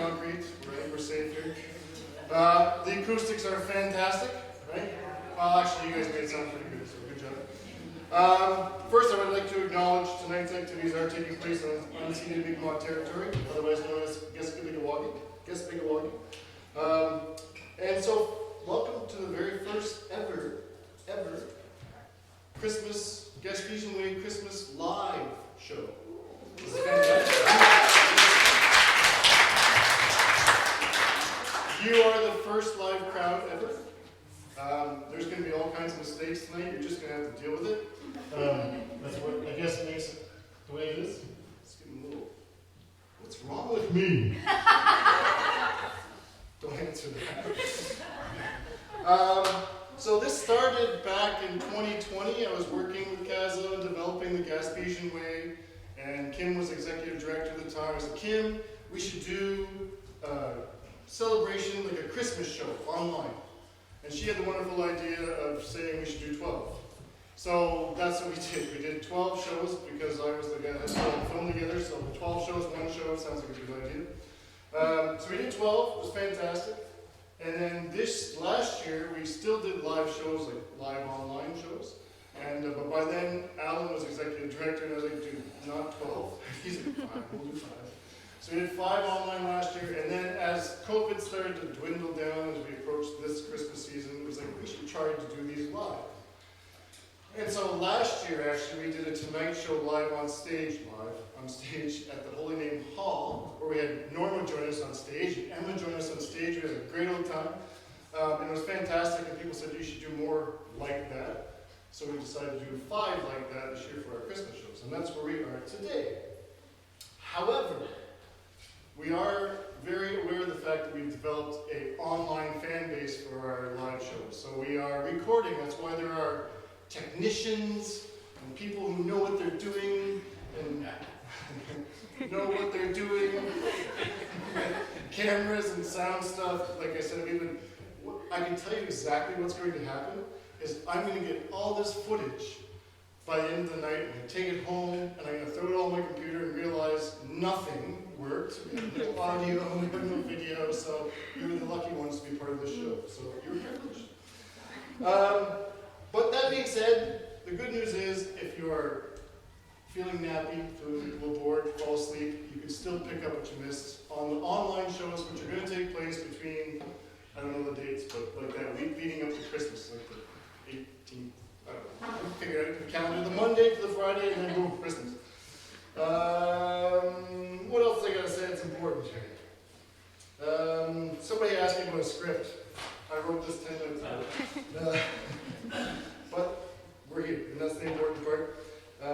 concrete, right? We're safe here. The acoustics are fantastic, right? Well, actually, you guys made it sound pretty good, so good job. First, I would like to acknowledge tonight's activities are taking place on unceded Mi'kmaq territory, otherwise known as Gespigawagi. And so, welcome to the very first ever Christmas, Gaspesian Way Christmas live show. This is fantastic. You are the first live crowd ever. There's going to be all kinds of mistakes tonight. You're just going to have to deal with it. That's what I guess makes it the way it is. It's getting a little. What's wrong with me? Don't answer that. So this started back in 2020. I was working with CASA, developing the Gaspesian Way, and Kim was executive director at the time. I said, Kim, we should do a celebration, like a Christmas show online. And she had the wonderful idea of saying we should do 12. So that's what we did. We did 12 shows because I was the guy that put the film together. So 12 shows, one show, sounds like a good idea. So we did 12, it was fantastic. And then this last year, we still did live shows, like live online shows. And but by then, Alan was executive director, and I was like, dude, not 12. He's like, fine, we'll do 5. So we did 5 online last year, and then as COVID started to dwindle down as we approached this Christmas season, it was like, we should try to do these live. And so last year, actually, we did a Tonight Show live on stage at the Holy Name Hall, where we had Norma join us on stage, and Emma join us on stage. We had a great old time, and it was fantastic, and people said you should do more like that. So we decided to do 5 like that this year for our Christmas shows, and that's where we are today. However, we are very aware of the fact that we've developed an online fan base for our live shows. So we are recording. That's why there are technicians and people who know what they're doing and cameras and sound stuff. Like I said, I can tell you exactly what's going to happen is I'm going to get all this footage by the end of the night. I'm going to take it home and I'm going to throw it all on my computer and realize nothing worked. We have no audio, we have no video, so you were the lucky ones to be part of this show. So you're privileged. But that being said, the good news is if you are feeling nappy, feeling a little bored, fall asleep, you can still pick up what you missed on the online shows, which are going to take place between, I don't know the dates, but like that week leading up to Christmas, like the 18th, I don't know. Figure out the calendar, the Monday to the Friday, and then boom, Christmas. What else I gotta say that's important here? Somebody asked me about a script. I wrote this 10 minutes ago. But we're here, and that's the important part. I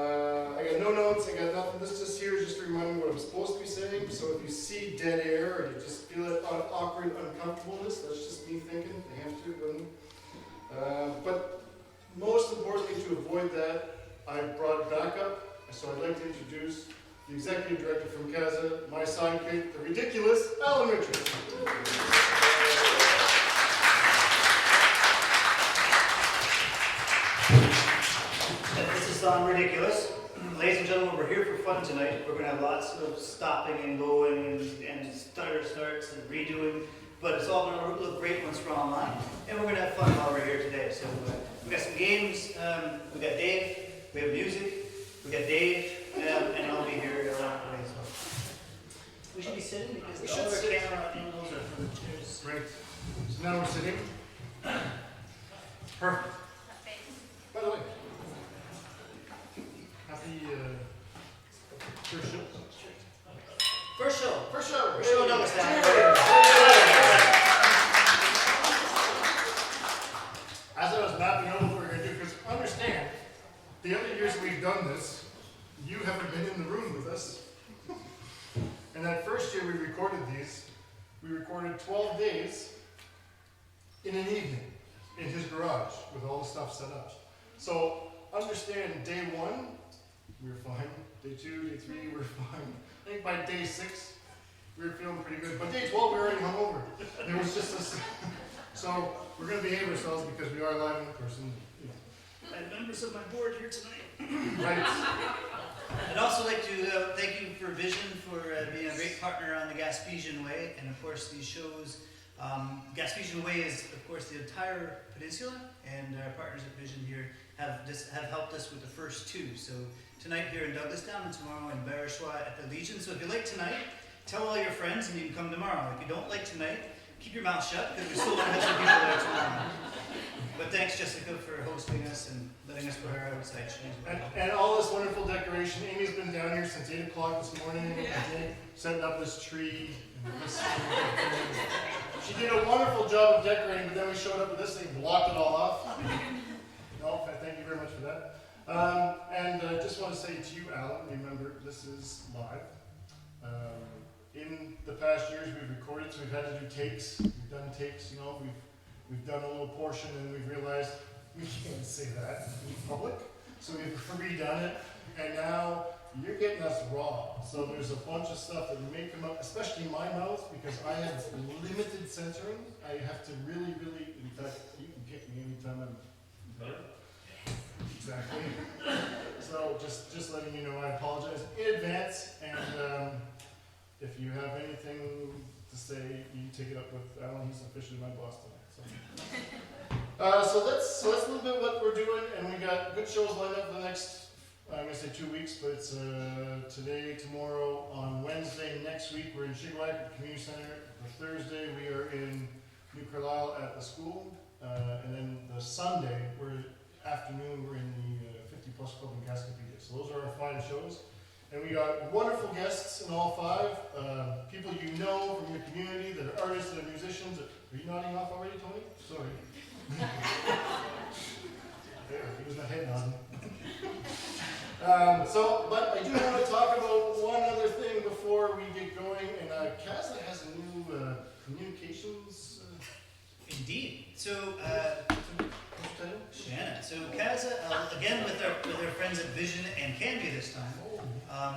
got no notes, I got nothing. This just here is just to remind me what I'm supposed to be saying. So if you see dead air or you just feel that awkward uncomfortableness, that's just me thinking. I have to. But most importantly, to avoid that, I brought backup. So I'd like to introduce the executive director from CASA, my sidekick, the ridiculous Alan Richards. This is Ridiculous. Ladies and gentlemen, we're here for fun tonight. We're going to have lots of stopping and going and starts and redoing, but it's all going to look great once we're online. And we're going to have fun while we're here today. So we've got some games, we've got Dave, we have music, we got Dave, and I'll be here along the way. So we should be sitting because all our camera angles are from the chairs. Right. So now we're sitting. Perfect. By the way, happy first show. First show, Douglastown. As I was mapping out what we were going to do, because understand, the other years we've done this, you haven't been in the room with us. And that first year we recorded these, we recorded 12 days in an evening in his garage with all the stuff set up. So understand, day 1, we were fine. Day 2, day 3, we were fine. I think by day 6, we were feeling pretty good. But day 12, we were already hungover. There was just this. So we're going to behave ourselves because we are live in person. You know. I have members of my board here tonight. Right. I'd also like to thank you for Vision for being a great partner on the Gaspesian Way, and of course these shows. Gaspesian Way is, of course, the entire peninsula, and our partners at Vision here have helped us with the first two. So tonight here in Douglastown and tomorrow in Bariswa at the Legion. So if you like tonight, tell all your friends and you can come tomorrow. If you don't like tonight, keep your mouth shut because we still want to have some people there tomorrow. But thanks, Jessica, for hosting us and letting us put our outside shows. And all this wonderful decoration. Amy's been down here since 8 o'clock this morning, I think, setting up this tree. And this she did a wonderful job of decorating, but then we showed up with this thing, blocked it all off. No, thank you very much for that. And I just want to say to you, Alan, remember, this is live. In the past years, we've recorded, so we've had to do takes. We've done takes, you know, we've done a little portion, and we've realized we can't say that in public, so we've redone it, and now you're getting us raw. So there's a bunch of stuff that may come up, especially in my mouth, because I have limited censoring. I have to really, in fact, you can kick me anytime I'm better. Exactly. So just letting you know, I apologize in advance, and if you have anything to say, you take it up with Alan. He's officially my boss tonight. So that's a little bit what we're doing, and we got good shows lined up for the next, I'm gonna say 2 weeks, but it's today, tomorrow, on Wednesday, next week we're in Shigwag at the Community Center. For Thursday we are in New Carlisle at the school, and then the Sunday, afternoon, we're in the 50 Plus Club in Cascapedia. So those are our 5 shows. And we got wonderful guests in all 5. People you know from your community that are artists, that are musicians. Are you nodding off already, Tony? Sorry. There, he was my head nodding. But I do want to talk about one other thing before we get going. And Casa has a new communications. Indeed. So, Shannon. So Casa, again with our friends at Vision and Candy this time.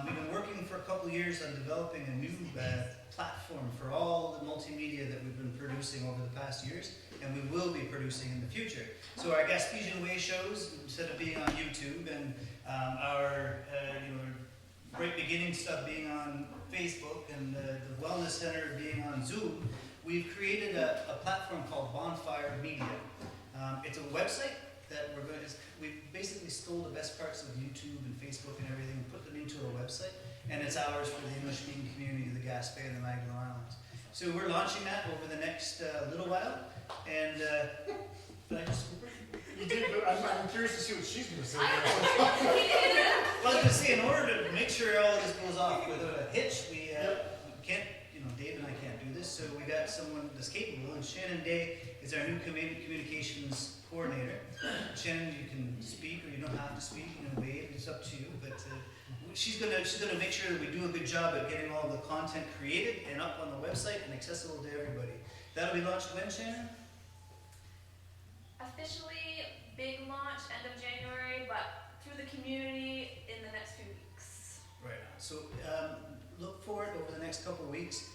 We've been working for a couple of years on developing a new platform for all the multimedia that we've been producing over the past years, and we will be producing in the future. So our Gaspesian Way shows, instead of being on YouTube, and our right beginning stuff being on Facebook, and the Wellness Center being on Zoom, we've created a platform called Bonfire Media. It's a website that we've basically stole the best parts of YouTube and Facebook and everything and put them into a website, and it's ours for the English-speaking community of the Gaspé and the Magdalen Islands. So we're launching that over the next little while, and did I just scoop her? You did, but I'm curious to see what she's going to say. Well, I was going to say, in order to make sure all this goes off without a hitch, we can't, Dave and I can't do this, so we got someone that's capable, and Shannon Day is our new communications coordinator. Shannon, you can speak or you don't have to speak, you can wave, it's up to you, but she's gonna make sure that we do a good job at getting all the content created and up on the website and accessible to everybody. That'll be launched when, Shannon? Officially, big launch end of January, but through the community in the next few weeks. Right on. So look for it over the next couple of weeks.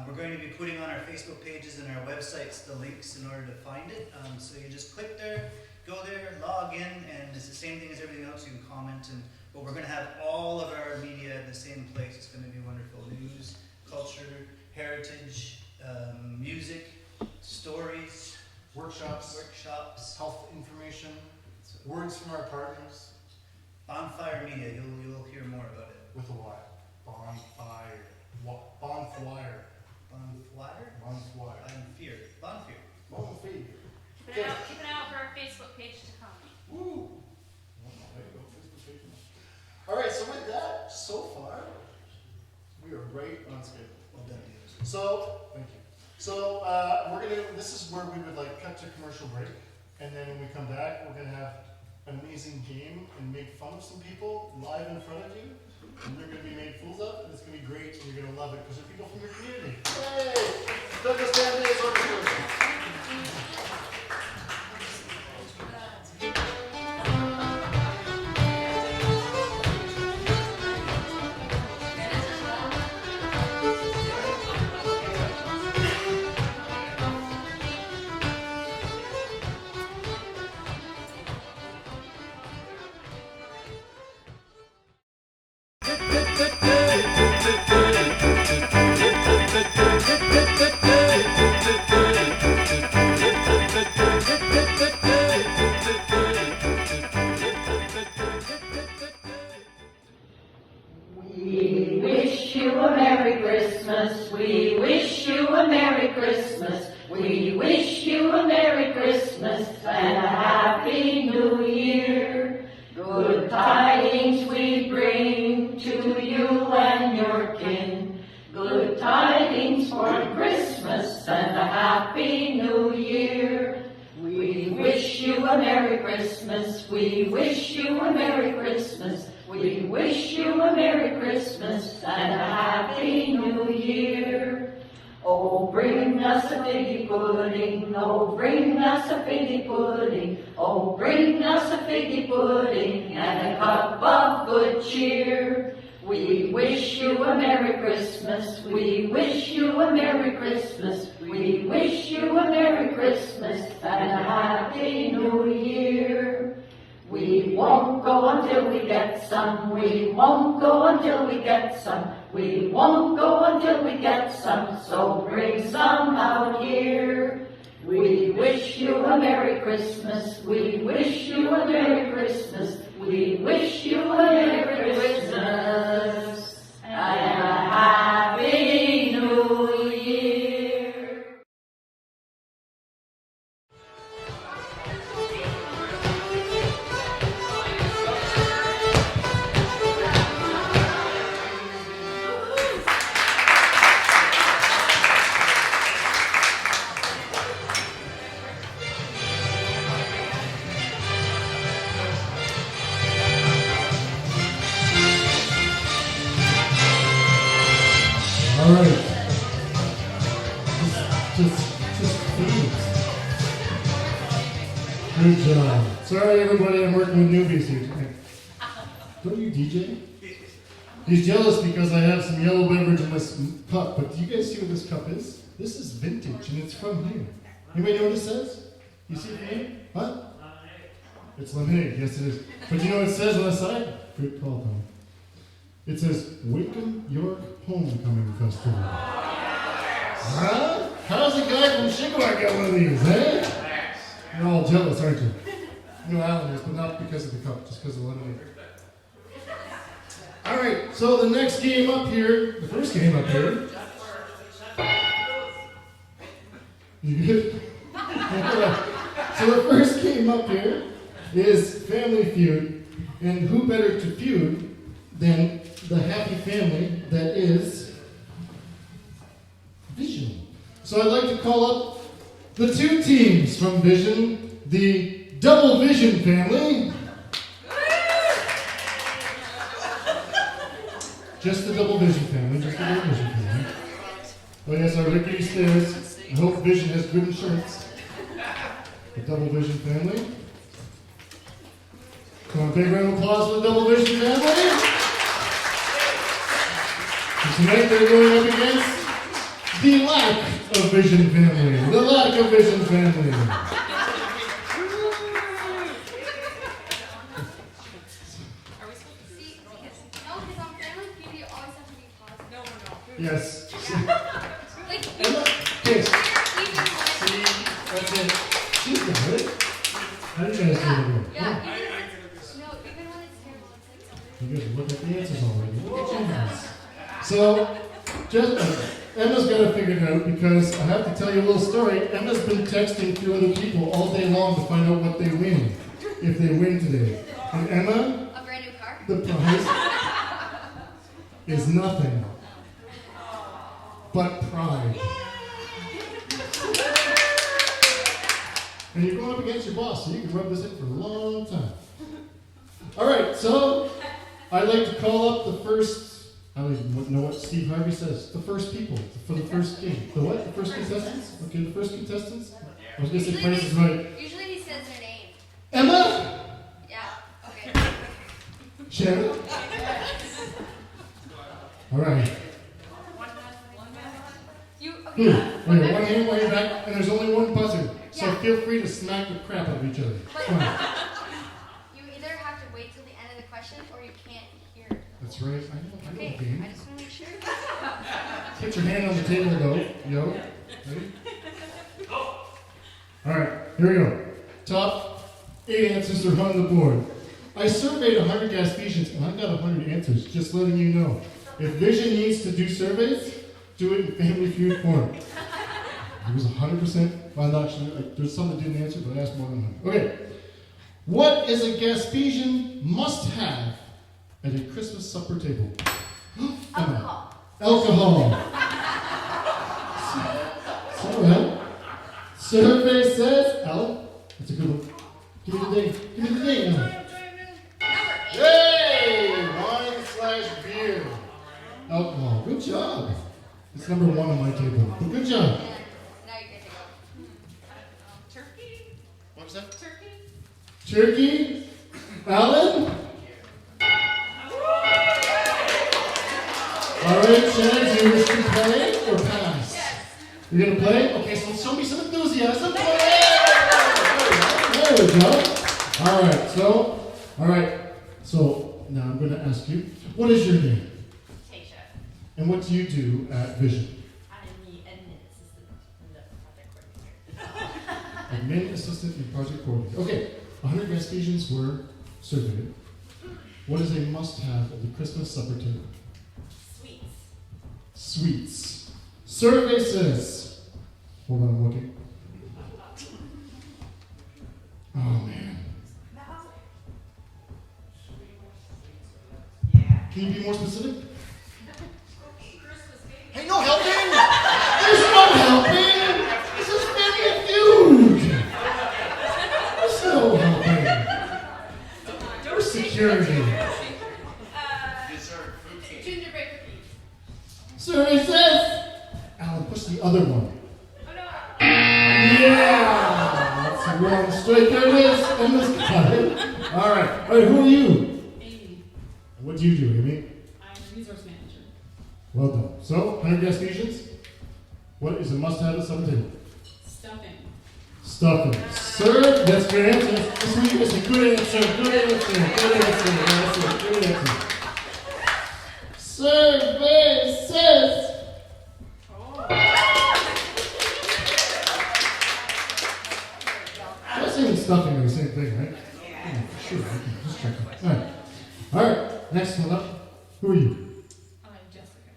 We're going to be putting on our Facebook pages and our websites the links in order to find it. So you just click there, go there, log in, and it's the same thing as everything else. You can comment, but we're going to have all of our media in the same place. It's going to be wonderful. News, culture, heritage, music, stories, Workshops, health information, words from our partners. Bonfire Media. You'll hear more about it. With a Y. Bonfire. Bonfire. Bonfire? Bonfire. Bonfire. Bonfire. Bonfire. Keep an eye out for our Facebook page to come. Woo! There you go, Facebook page. All right, so with that, so far, we are right on schedule. Well done, David. So, thank you. So, this is where we would cut to commercial break, and then when we come back, we're gonna have an amazing game and make fun of some people live in front of you, and they're gonna be made fools of, and it's gonna be great, and you're gonna love it, because they're people from your community. Yay! Douglastown Day is over. Merry Christmas. We wish you a Merry Christmas and a Happy New Year. Good tidings we bring to you and your kin. Good tidings for Christmas and a Happy New Year. We wish you a Merry Christmas. We wish you a Merry Christmas. We wish you a Merry Christmas and a Happy New Year. Oh, bring us a figgy pudding. Oh, bring us a figgy pudding. Oh, bring us a figgy pudding and a cup of good cheer. We wish you a Merry Christmas. We wish you a Merry Christmas. We wish you a Merry Christmas and a Happy New Year. We won't go until we get some. We won't go until we get some. We won't go until we get some. So bring some out here. We wish you a Merry Christmas. We wish you a Merry Christmas. We wish you a Merry Christmas and a Happy New Year. All right. Just please. Good job. Sorry, everybody, I'm working with newbies here tonight. Don't you DJ? He's jealous because I have some yellow beverage in this cup, but do you guys see what this cup is? This is vintage, and it's from here. Anybody know what it says? You see it from here? What? It's lemonade, yes it is. But do you know what it says on the side? Good call, Tom. It says, Wickham York Homecoming Festival. Huh? How's the guy from Chickawaw get one of these, eh? You're all jealous, aren't you? You know Alan is, but not because of the cup, just because of the lemonade. Alright, so the next game up here, the first game up here. You good? So the first game up here is Family Feud, and who better to feud than the happy family that is Vision. So I'd like to call up the two teams from Vision, the Double Vision family. Just the Double Vision family, just the Double Vision family. Oh yes, our Ricky says, I hope Vision has good insurance. The Double Vision family. Come on, big round of applause for the Double Vision family. And tonight they're going up against the Lack of Vision family. The Lack of Vision family. No, because on Family Feud you always have to be positive. Yes. Like, Emma, kiss. See, that's it. She's got it. How do you guys do it? yeah, even when it's terrible, it's like something. You guys look at the answers already. Look at your hands. So, Emma's got to figure it out because I have to tell you a little story. Emma's been texting to other people all day long to find out what they win, if they win today. And Emma, A brand new car? the prize is nothing but pride. And you're going up against your boss, so you can rub this in for a long time. All right, so I'd like to call up the first. I don't even know what Steve Harvey says. The first people for the first game. The what? The first contestants? Okay, the first contestants? I was going to say Price is right. Usually he says their name. Emma? Yeah, okay. Sharon? All right. You, Who? okay. Okay, one hand, one back, and there's only one buzzer. So Yeah. feel free to smack the crap out of each other. Come on. You either have to wait till the end of the question or you can't hear it. That's right. I know Okay, the game. I just want to make sure. Put your hand on the table, though. Yo. Ready? All right, here we go. Top 8 answers are on the board. I surveyed 100 Gaspesians, and I got 100 answers, just letting you know. If Vision needs to do surveys, do it in Family Feud form. It was 100%. Well, actually, there's some that didn't answer, but I asked more than 100. Okay. What is a Gaspesian must-have at a Christmas supper table? Alcohol. Alcohol. So, survey says, Alan, that's a good one. Give me the date. Give me the date now. Yay! Wine/beer. Alcohol. Good job. It's number 1 on my table. But good job. Now you get to go. Turkey? What was that? Turkey? Turkey. Alan? All right, Chad, do you wish to play or pass? Yes. You're going to play? Okay, so show me some enthusiasm. There we go. All right. So now I'm going to ask you, what is your name? Tasha. And what do you do at Vision? I'm the admin assistant and the project coordinator. Admin assistant and project coordinator. Okay, 100 Gaspesians were surveyed. What is a must-have at the Christmas supper table? Sweets. Sweets. Survey says, hold on, I'm looking. Oh man. Can you be more specific? Hey, no helping! There's no helping! This is family feud! There's no helping. There's security. Gingerbread cookies. Survey says, Alan, push the other one. Oh no. Yeah! That's a wrong straight. There it is. And this guy. All right, who are you? Amy, And what do you do, Amy? I'm a resource manager. Well done. So, 100 Gaspesians. What is a must-have at supper table? Stuffing. Stuffing. Sir, that's your answer. That's what you say. Good answer. Good answer. Good answer. Good answer. Survey says. Dressing and stuffing are the same thing, right? Yeah. Sure. Okay. Just checking. All right. Next one up. Who are you? I'm Jessica.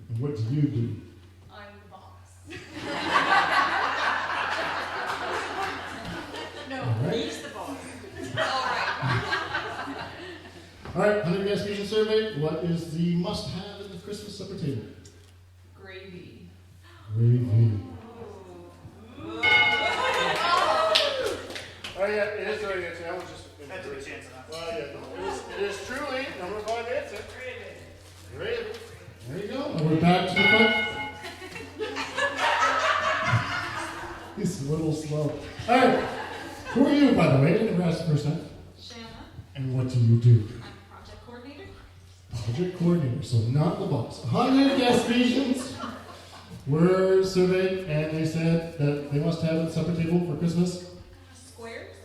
And what do you do? I'm the boss. No, All right. he's the boss. All right. 100 Gaspesian survey. What is the must-have at the Christmas supper table? Gravy. Gravy. Oh yeah, it is the right answer. That was just. Had to be a chance enough. Well, yeah, it is truly number 5 answer. Gravy. There you go. And we're back to the front. He's a little slow. All right. Who are you, by the way? I never asked the first time. Shanna, And what do you do? I'm project coordinator. Project coordinator, so not the boss. 100 Gaspesians were surveyed, and they said that they must have at the supper table for Christmas Squares.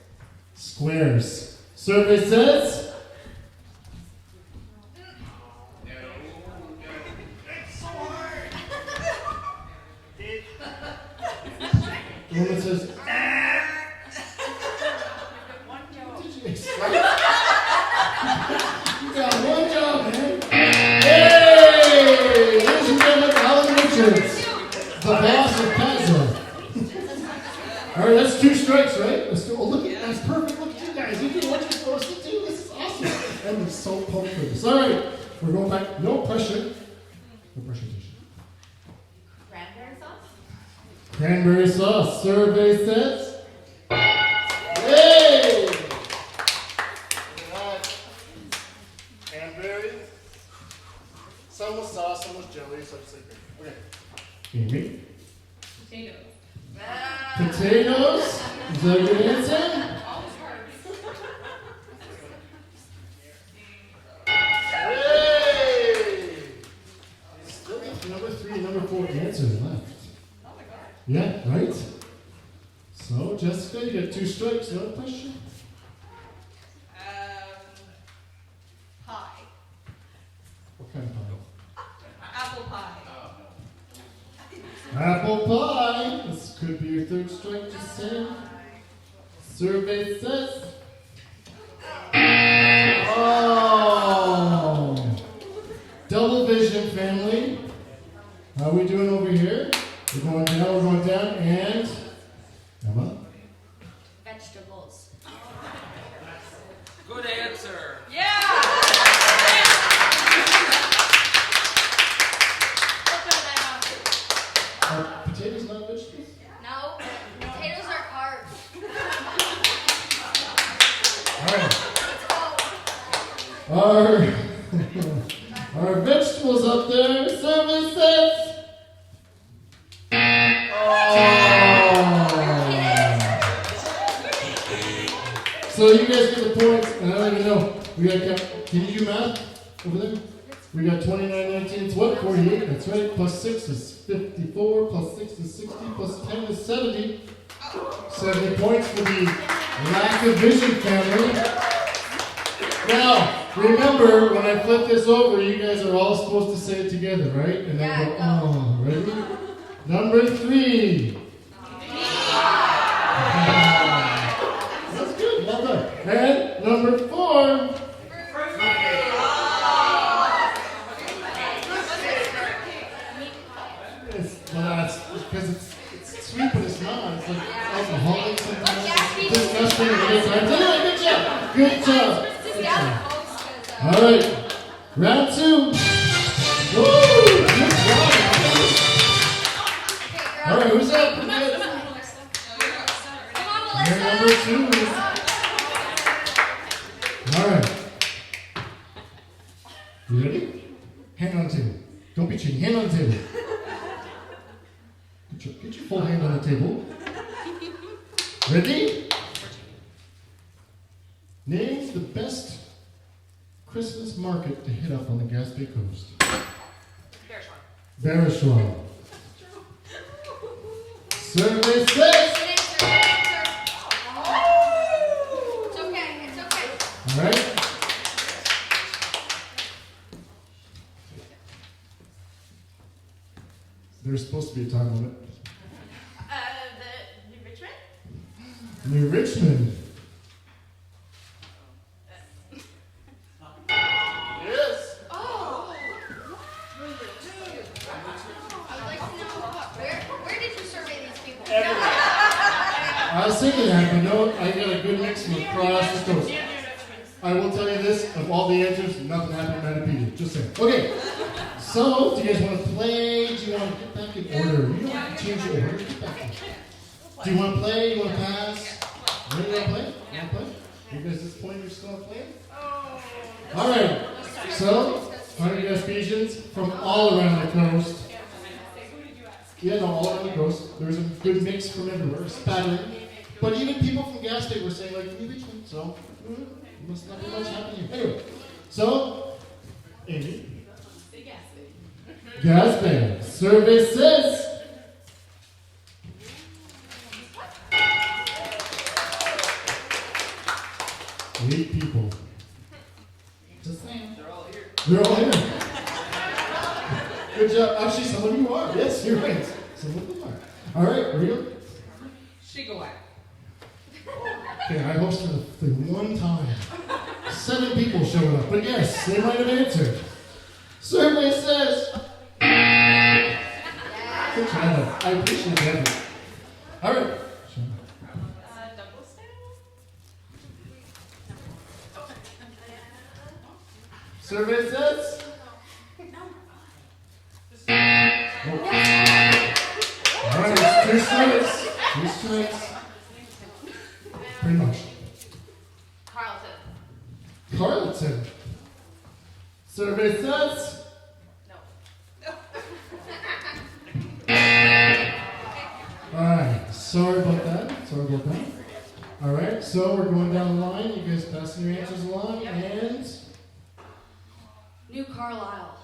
squares. Survey says. The one that says. One job. Did you expect? You got one job, man. Hey! Ladies and gentlemen, Alan Richards, the boss of Kaza. All right, that's 2 strikes, right? Let's go. Oh, look at that's perfect. Look at you guys. You do what you're supposed to do. This is awesome. And we're so pumped for this. All right, we're going back. No pressure. No pressure, Tisha. Cranberry sauce? Cranberry sauce. Survey says. Hey! Look at that. Cranberry. Some with sauce, some with jelly, such as like. Okay. Amy. Potatoes. Potatoes. Is that a good answer? Always herbs. Hey! Still got number 3 and number 4 answers left. Oh my god. Yeah, right? So, Jessica, you got 2 strikes, no pressure. Pie. What kind of pie? Apple pie. Apple pie. This could be your 3rd strike, just saying. Survey says. Oh! Double vision, family. How are we doing over here? We're going down, and Emma. Vegetables. Good answer. Are potatoes not vegetables? No, potatoes are carbs. All right. Our vegetables up there. Survey says. So you guys get the points, and I don't even know. We got, can you do math over there? We got 29, 19, it's what? 48, that's right. Plus 6 is 54, plus 6 is 60, plus 10 is 70. 70 points for the lack of vision family. Now, remember, when I flip this over, you guys are all supposed to say it together, right? And then go, oh, ready? Number 3. That's good, well done. And number 4. Well, that's because it's sweet, but it's not. It's like alcoholic sometimes. It's disgusting. Good job. Good job. Good job. All right. Round 2. Woo! Good job. All right, who's up? Who's good? You're number 2. All right. You ready? Hand on the table. Don't be cheating. Hand on the table. Get your full hand on the table. Ready? Name the best Christmas market to hit up on the Gaspé Coast. Barishaw. Survey says. It's okay, it's okay. All right. There's supposed to be a time limit. The New Richmond? New Richmond. Yes. Oh. I'd like to know where did you survey these people? I was thinking that, but no, I got a good mix from across the coast. I will tell you this, of all the answers, nothing happened in Manapita. Just saying. Okay. So, do you guys want to play? Do you want to get back in order? You don't have to change your order. Get back in. Do you want to play? You want to pass? Ready to play? You want to play? You guys at this point, you're just going to play? All right. So, 100 Gaspesians from all around the coast. Yeah, no, all around the coast. There's a good mix from everywhere. Spattering. But even people from Gaspé were saying, like, New Richmond. So, must not be much happening here. Anyway. So, Amy. Gaspé. Survey says. Eight people. Just saying. They're all here. They're all here. Good job. Actually, some of you are. Yes, you're right. Some of them are. All right, here we go. Shigawak. Okay, I hosted the one time. 7 people showed up, but yes, they might have answered. Survey says. Good job. I appreciate that. All right. Douglastown? Survey says. All right, it's 2 strikes. 2 strikes. Pretty much. Carleton. Survey says. Alright, sorry about that. Alright, so we're going down the line. You guys passing your answers along. And. New Carlisle.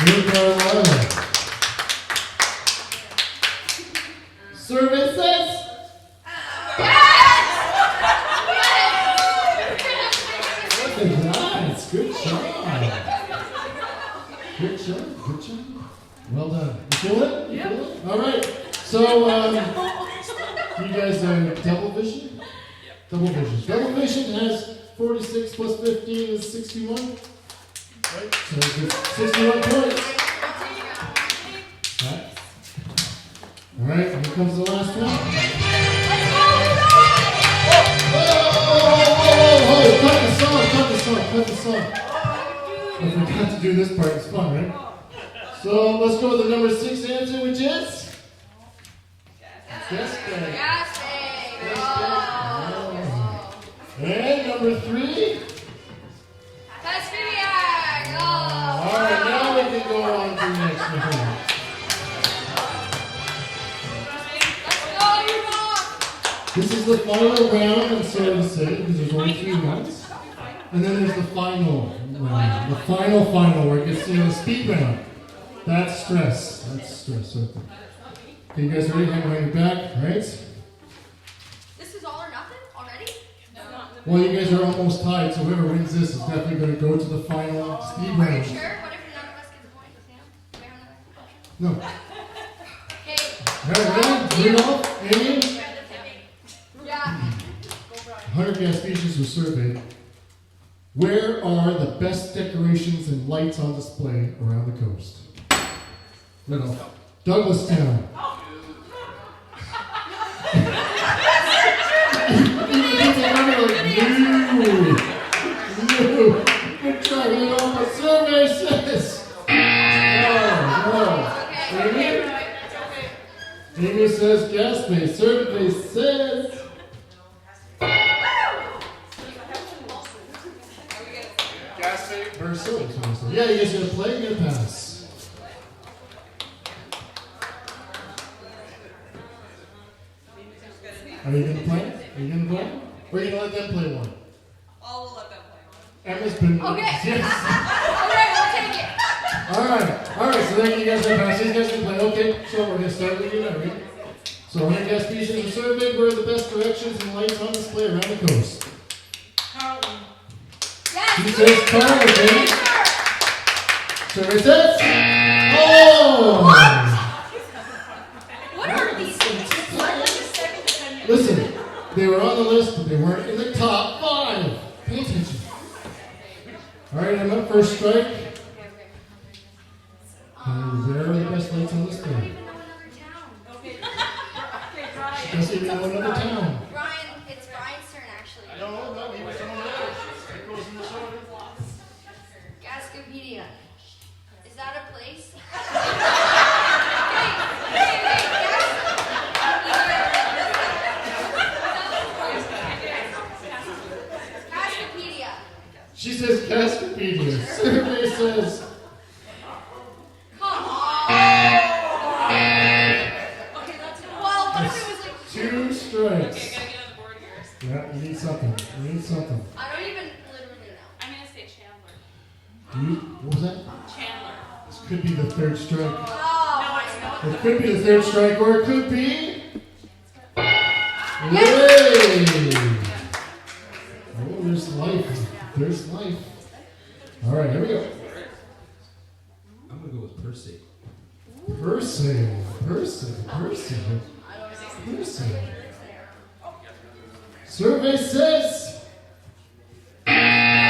New Carolina. Survey says. Nice. Good job. Good job. Well done. You feel it? You feel it? All right. So, you guys double vision? Double vision. Double vision has 46 plus 15 is 61. Right? So it's 61 points. All right, here comes the last one. Oh, cut the song. I forgot to do this part, it's fun, right? So let's go with the number 6 answer, which is? Gas bag. Gas bag. Oh. And number 3? Pastry. Oh. Alright, now we can go on to the next one. Let's go, you rock. This is the final round, I'm sorry to say, because there's only 3 rounds. And then there's the final round. The final where it gets to the speed round. That's stress. That's stress right there. Okay, you guys ready? Hand behind your back, right? This is all or nothing already? Well, you guys are almost tied, so whoever wins this is definitely going to go to the final speed Are you round. sure? What if none of us get the point? Sam? Do we have another question? No. Okay. Alright, ready? Rudolph, Amy? Yeah. 100 gas stations were surveyed. Where are the best decorations and lights on display around the coast? Rudolph. Douglastown. No. Good try, Rudolph. The survey says. No. Amy says gas base. Survey says. Gas base versus. Yeah, you guys are gonna play. You're gonna pass. Are you gonna play? Are you gonna play? Or are you gonna let them play one? I'll let them play. Emma's been. Okay. Yes. Okay, we'll take it. Alright, so thank you guys for passing. You guys can play. Okay, so we're gonna start with you now, right? So 100 gas stations are surveyed. Where are the best directions and lights on display around the coast? Carlton. Yes. She says Carlton. Survey says. Oh! What are these things? Listen, they were on the list, but they weren't in the top 5. Pay attention. Alright, I'm up first strike. Where are the best lights on display? I don't even know another town. Okay, She doesn't even know another town. Brian, it's Brian's turn actually. I don't know, no, he was someone else. It goes in the order. Gascopedia. Is that a place? Gascopedia. She says Cascapedia. Survey says. Come on. Okay, that's it. Well, what if it was like 2 strikes. Okay, gotta get on the board here. Yeah, you need something. You need something. I don't even literally know. I'm gonna say Chandler. What was that? Chandler. This could be the 3rd strike. Oh, No, it's not. It could be the 3rd strike, or it could be. Yay! Oh, there's life. There's life. All right, here we go. I'm gonna go with Percy. Percy. Survey says.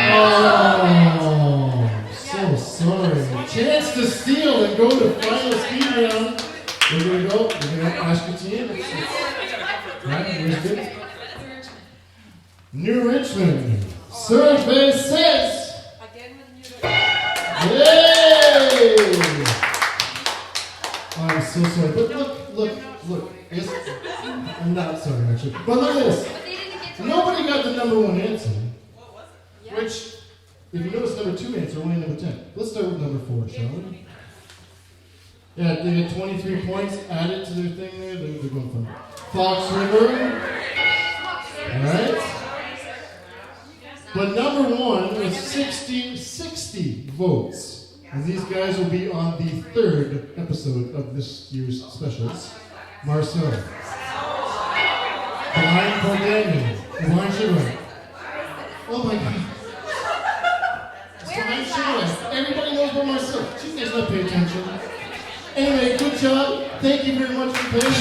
Oh, so sorry. Chance to steal and go to final speed round. We're gonna ask your team. Right, here's good. New Richmond. Survey says. Again with Yay! I'm so sorry, but look. Yes, I'm not sorry actually. But look at this. but they didn't get to Nobody got the number 1 answer. What was it? Yeah. Which, if you notice number 2 answer, only number 10. Let's start with number 4, shall we? Yeah, they get 23 points added to their thing there. They're going fun. Fox River. Alright. But number 1 was 60 votes. And these guys will be on the 3rd episode of this year's specials. Marcel. Behind Cordelia. Behind Sugar. Oh my god. Behind Sugar. Everybody knows about Marcel. You guys not pay attention. Anyway, good job. Thank you very much for playing.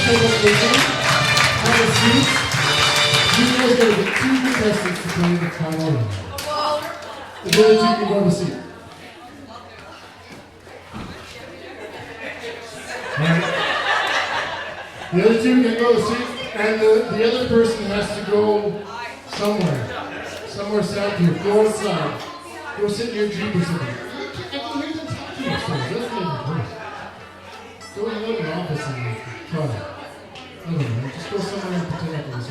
Have a seat. You guys got to get 2 contestants to play the final round. The other 2 can go to seat. Alright. The other two can go to sleep, and the other person has to go somewhere south here. Go outside. Go sit in your Jeep or something. I can hear them talking to themselves. That's not even good. Go in an office and try. I don't know. Just go somewhere and pretend like this.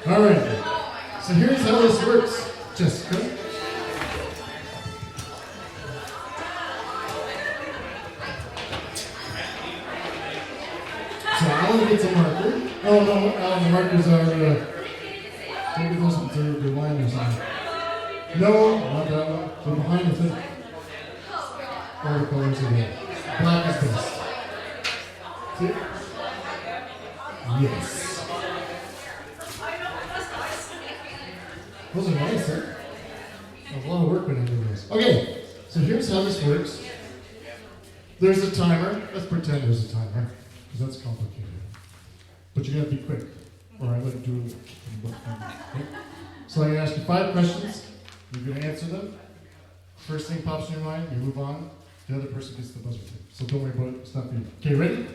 All right. So here's how this works, Jessica. So Alan gets a marker. Oh no, Alan, the markers are maybe those ones are the line or something. No, not that one. They're behind the thing. All the colors are there. Black is best. See? Yes. Those are nice, huh? A lot of work went into those. Okay, so here's how this works. There's a timer. Let's pretend there's a timer, because that's complicated. But you gotta be quick, or I let it do it. Okay? So I'm gonna ask you 5 questions. You're gonna answer them. First thing pops in your mind, you move on. The other person gets the buzzer too. So don't worry about it, it's not for you. Okay, ready?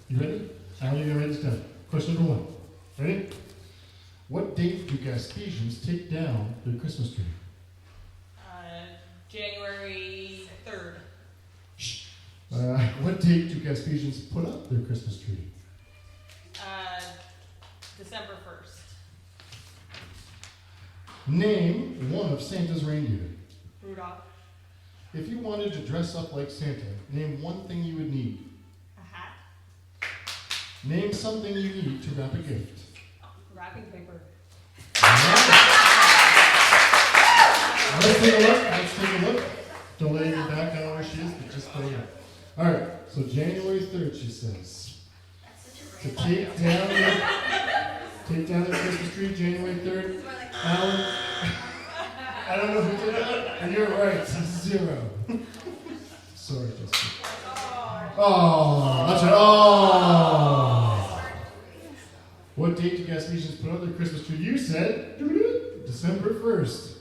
You ready? Now you're gonna write this down. Question number 1. Ready? What date do Gaspesians take down their Christmas tree? January 3rd. What date do Gaspesians put up their Christmas tree? December 1st. Name one of Santa's reindeer. Rudolph. If you wanted to dress up like Santa, name one thing you would need. A hat. Name something you need to wrap a gift. Wrapping paper. Let's take a look. Let's take a look. Don't lay your back. I don't know where she is, but just go ahead. All right. So January 3rd, she says. To take down the Christmas tree, January 3rd. Alan, I don't know who did that, and you're right. 0. Sorry, Justin. Oh, that's right. Oh. What date do Gaspesians put up their Christmas tree? You said December 1st.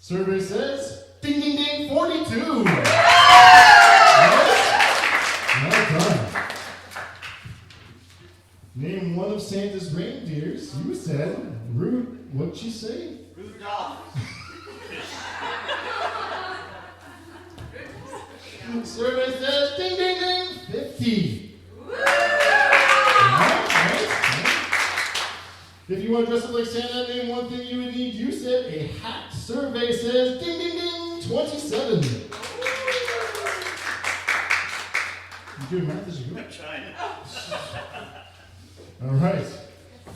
Survey says, ding, ding, ding, 42. Well done. Name one of Santa's reindeers. You said, what'd she say? Rudolph. Survey says, ding, ding, ding, 50. Right. If you want to dress up like Santa, name one thing you would need. You said a hat. Survey says, ding, ding, ding, 27. You doing math as you go? I'm trying. All right.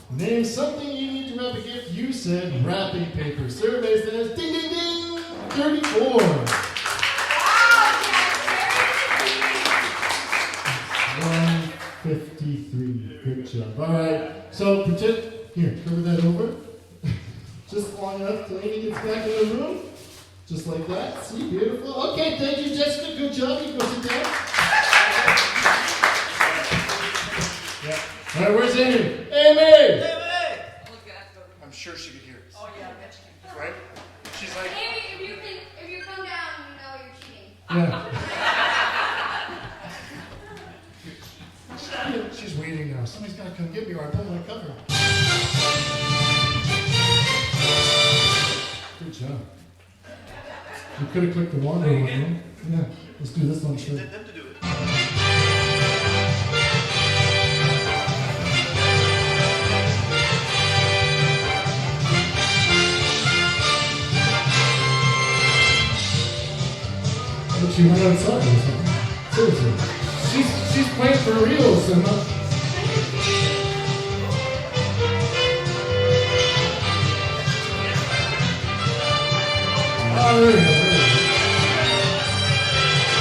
Name something you need to wrap a gift. You said wrapping paper. Survey says, ding, ding, ding, 34. 153. Good job. All right. So pretend. Here, cover that over. Just long enough till Amy gets back in the room. Just like that. See, beautiful. Okay, thank you, Jessica. Good job. You go sit down. Yeah. All right, where's Amy? Amy! I'm sure she could hear us. Oh, yeah, I bet you can. Right? She's like, Maybe if you come down, you know you're cheating. yeah. She's waiting now. Somebody's got to come get me or I pull my cover. Good job. You could have clicked the wander one, right? Yeah. Let's do this one, sure. Get them to do it. But she went outside or something. Seriously. She's playing for real, so not. Oh, there you go.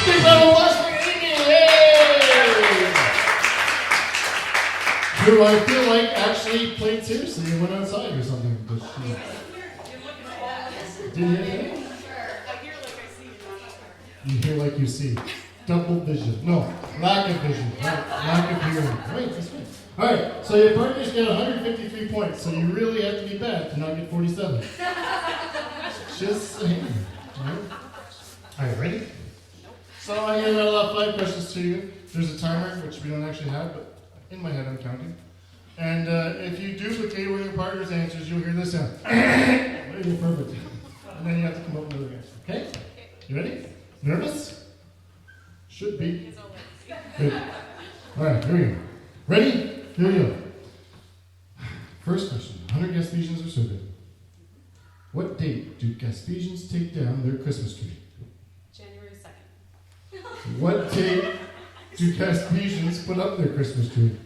Big round of applause for Amy! Yay! Who I feel like actually played seriously and went outside or something. But she didn't hear anything? You hear like you see. Double vision. No, lack of vision. Right. Lack of hearing. Right, that's right. Alright, so your partner's got 153 points, so you really have to be bad to not get 47. Just saying. Alright, ready? So I'm going to rattle off 5 questions to you. there's a timer, which we don't actually have, but in my head I'm counting. And if you duplicate one of your partner's answers, you'll hear this sound. You're perfect. And then you have to come up with another answer. Okay? You ready? Nervous? Should be. Good. All right, here we go. Ready? Here we go. First question. 100 Gaspesians are surveyed. What date do Gaspesians take down their Christmas tree? January 2nd. What date do Gaspesians put up their Christmas tree?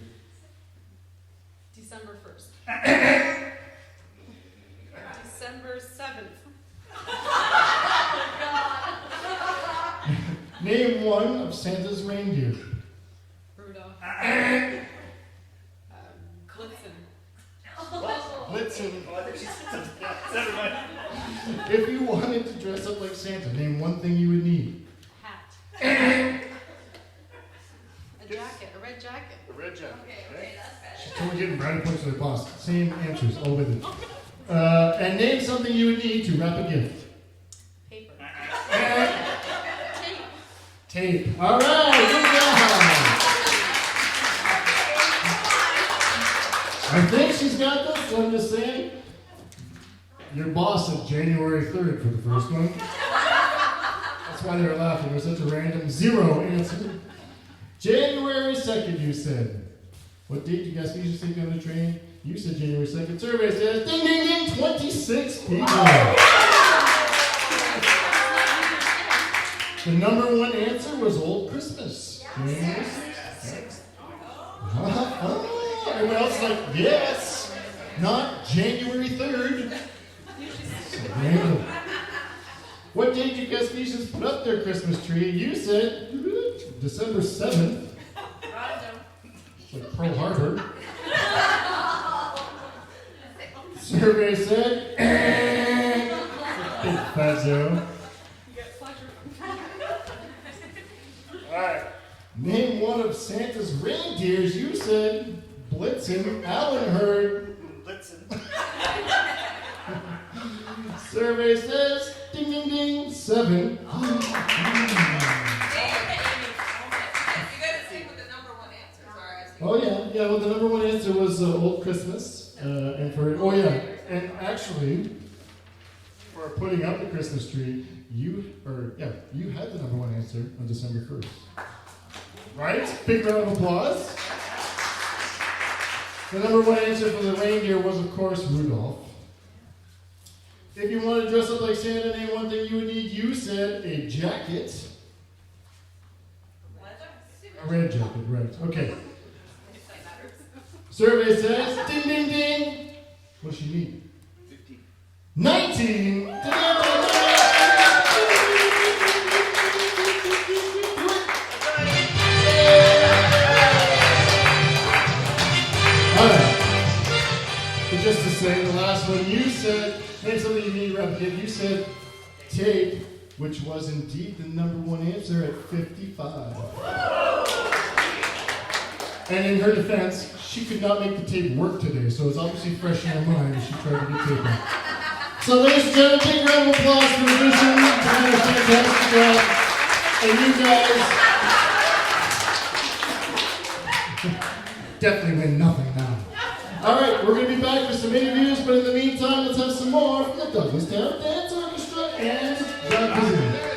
December 1st. December 7th. Name one of Santa's reindeer. Rudolph. Blitzen. Blitzen. Oh, I think she said something. Yeah, never mind. If you wanted to dress up like Santa, name one thing you would need. Hat. A jacket. A red jacket. A red jacket. Okay, that's better. She's totally getting brownie points for the boss. Same answers, all with it. And name something you would need to wrap a gift. Paper. Tape. All right, good job. I think she's got this. So I'm just saying. Your boss said January 3rd for the first one. That's why they were laughing. It was such a random zero answer. January 2nd, you said. What date do you guys usually take on the train? You said January 2nd. Survey says ding, ding, ding, 26 people. The number one answer was Old Christmas. January 6th. Everyone else is like, yes, not January 3rd. So random. What date did Gaspesians put up their Christmas tree? You said December 7th. It's like Pearl Harbor. Survey said, big fat zero. Alright. Name one of Santa's reindeers. You said Blitzen. Alan heard Blitzen. Survey says ding ding ding 7. You gotta see what the number one answers are. Oh yeah. Well, the number one answer was Old Christmas, and and actually, for putting up the Christmas tree, you had the number one answer on December 1st. Right? Big round of applause. The number one answer for the reindeer was, of course, Rudolph. If you want to dress up like Santa, name one thing you would need. You said a jacket. A red jacket, right. Okay. Survey says, ding, ding, ding. What does she need? 15. 19. All right. But just to say, the last one, you said, name something you need, Rapid. You said tape, which was indeed the number one answer at 55. And in her defense, she could not make the tape work today, so it's obviously fresh in her mind as she tried to get tape out. So ladies and gentlemen, big round of applause for the vision. You're doing a fantastic job. And you guys definitely win nothing now. All right, we're going to be back with some interviews, but in the meantime, let's have some more from the Douglastown Dance Orchestra and John Kazoo.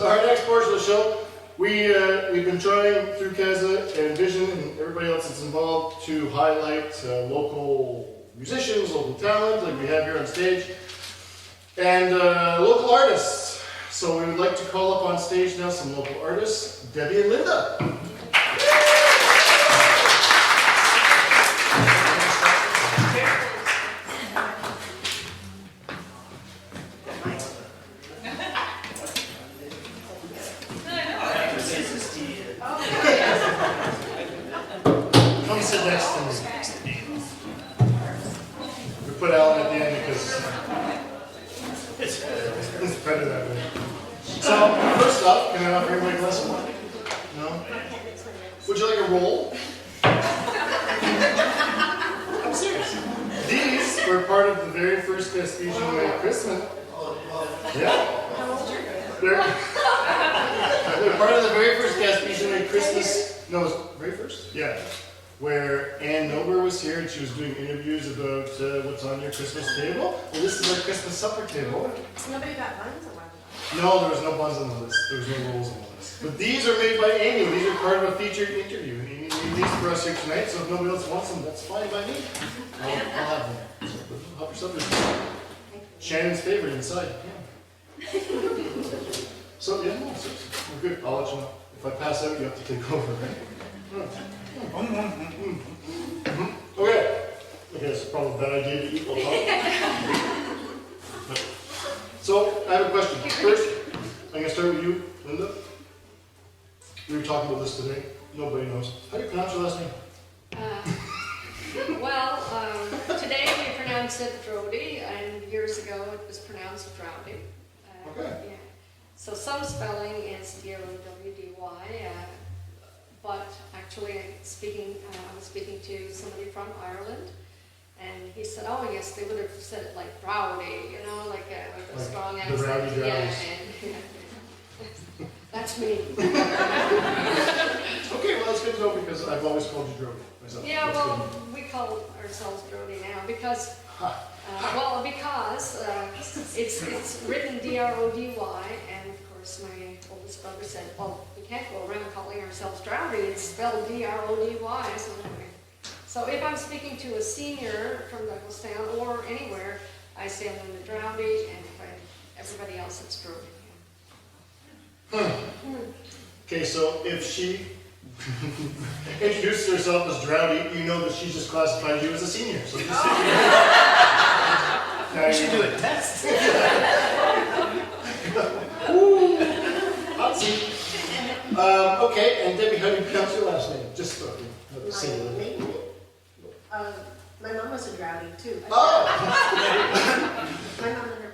So our next portion of the show, we've been trying through CASA and Vision and everybody else that's involved to highlight local musicians, local talent, like we have here on stage, and local artists. So we would like to call up on stage now some local artists, Debbie and Linda. Come sit next to me. We put Alan at the end because it's better that way. So, first up, can I offer everybody a glass of wine? No? Would you like a roll? I'm serious. These were part of the very first Vespasian Way Christmas. Yeah. They're part of the very first Vespasian Way Christmas. No, it was very first? Yeah. Where Ann Nober was here and she was doing interviews about what's on your Christmas table. Well, this is our Christmas supper table. So nobody got buns or what? No, there was no buns on the list. There was no rolls on the list. But these are made by Amy. These are part of a featured interview. And Amy made these for us here tonight, so if nobody else wants them, that's fine by me. I'll have them. So, help yourself. Shannon's favorite inside. Yeah. So, yeah, no, so we're good. I'll let you know. If I pass out, you have to take over, right? Okay. Okay, it's probably a bad idea to eat while talking. So, I have a question. First, I'm going to start with you, Linda. We were talking about this today. Nobody knows. How do you pronounce your last name? Today we pronounce it Drody, and years ago it was pronounced Drowdy. Okay. Yeah. So some spelling is D-R-O-W-D-Y, but actually I was speaking to somebody from Ireland, and he said, oh yes, they would have said it like Drowdy, you know, like with a Like strong the accent. rowdy Yeah, drowdies. and that's me. Okay, well, that's good to know because I've always called you Drody myself. Yeah, That's well, we call ourselves Drody now because, it's written D-R-O-D-Y, and of course my oldest brother said, well, we can't go around calling ourselves Drowdy, it's spelled D-R-O-D-Y, so anyway. So if I'm speaking to a senior from Douglastown or anywhere, I say I'm the Drowdy, and everybody else it's Drody. Okay, so if she introduces herself as Drowdy, you know that she just classified you as a senior. So just You should do a test. Hot seat. Okay, and Debbie, how do you pronounce your last name? Just so you know, singular. My mom was a Drowdy too. Oh! My mom and her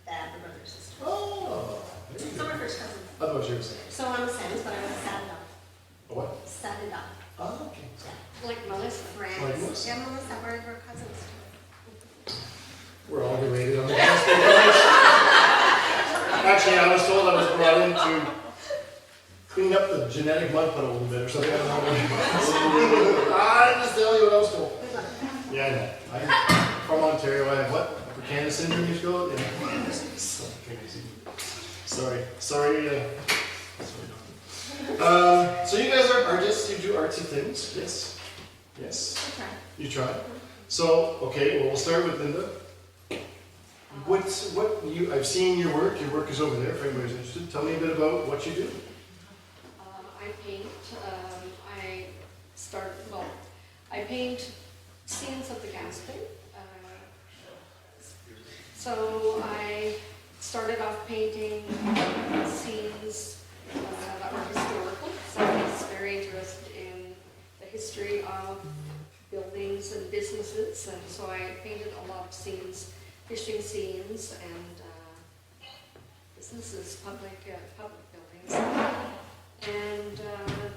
dad, her brother, sister. Oh! There you So go. my first cousin. I thought you were saying. So I'm a Sans, but I was Sadda. A what? Sadda. Oh, okay. Like Melissa. Like France. Melissa. Yeah, Melissa, we're cousins too. We're all related on the gospel. Actually, I was told I was brought in to clean up the genetic mud puddle a little bit or something. I don't know. I'm just telling you what I was told. Yeah, I know. I'm from Ontario. I have what? Upper Canada syndrome, you go? Yeah. Sorry. Sorry. So you guys are artists. You do artsy things. Yes. Yes. Okay. You try. So, okay, well, we'll start with Linda. I've seen your work. Your work is over there if anybody's interested. Tell me a bit about what you do. I paint, I paint scenes of the gospel. So I started off painting scenes that were historical. So I was very interested in the history of buildings and businesses, and so I painted a lot of scenes, fishing scenes and businesses, public buildings. And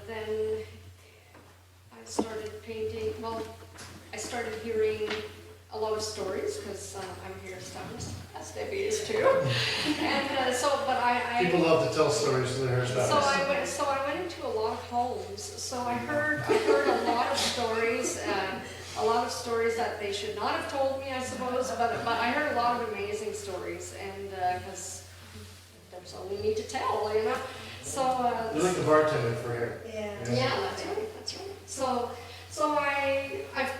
then I started painting, I started hearing a lot of stories, because I'm here as Debbie is too. And but I People love to tell stories to their hairstylists. so I went into a lot of homes. So I heard a lot of stories, that they should not have told me, I suppose. But I heard a lot of amazing stories, and because there's only me to tell, you know. So You're like the bartender for hair. Yeah. yeah, that's right, that's right. So I've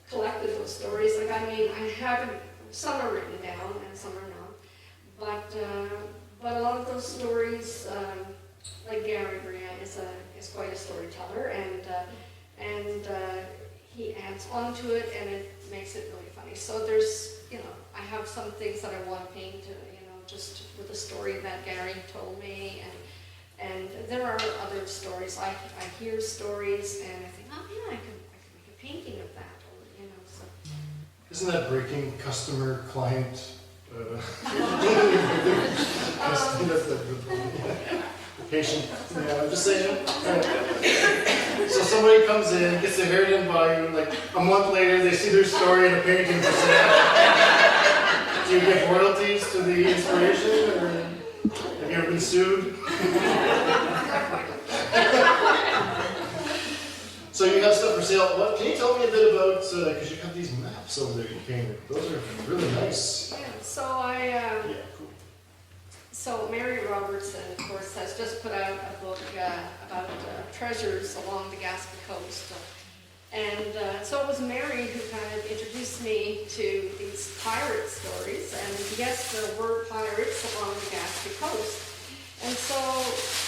collected those stories. Like, I mean, I haven't, some are written down and some are not. But a lot of those stories, like Gary Grant is quite a storyteller, and he adds on to it, and it makes it really funny. So there's, you know, I have some things that I want to paint, you know, just with the story that Gary told me, and there are other stories. I hear stories, and I think, oh yeah, I could make a painting of that, or, you know, so. Isn't that breaking customer client? The patient. Yeah, I'm just saying. So somebody comes in, gets their hair done by you, like a month later, they see their story in a painting for sale. Do you give royalties to the inspiration, or have you ever been sued? So you have stuff for sale. What, can you tell me a bit about, because you have these maps over there you painted. Those are really nice. Yeah, so Yeah, cool. So Mary Robertson, of course, has just put out a book about treasures along the Gaspe coast. And so it was Mary who kind of introduced me to these pirate stories. And yes, there were pirates along the Gaspe coast. And so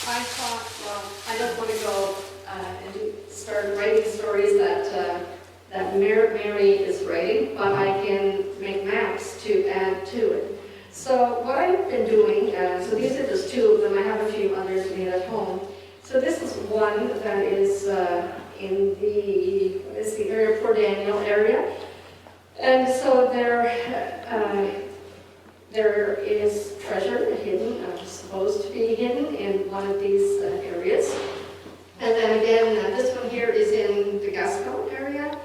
I thought, well, I don't want to go and start writing stories that Mary is writing, but I can make maps to add to it. So what I've been doing, so these are just two of them. I have a few others made at home. So this is one that is in the area of Port Daniel area. And so there is treasure hidden, supposed to be hidden in one of these areas. And then again, this one here is in the Gascon area,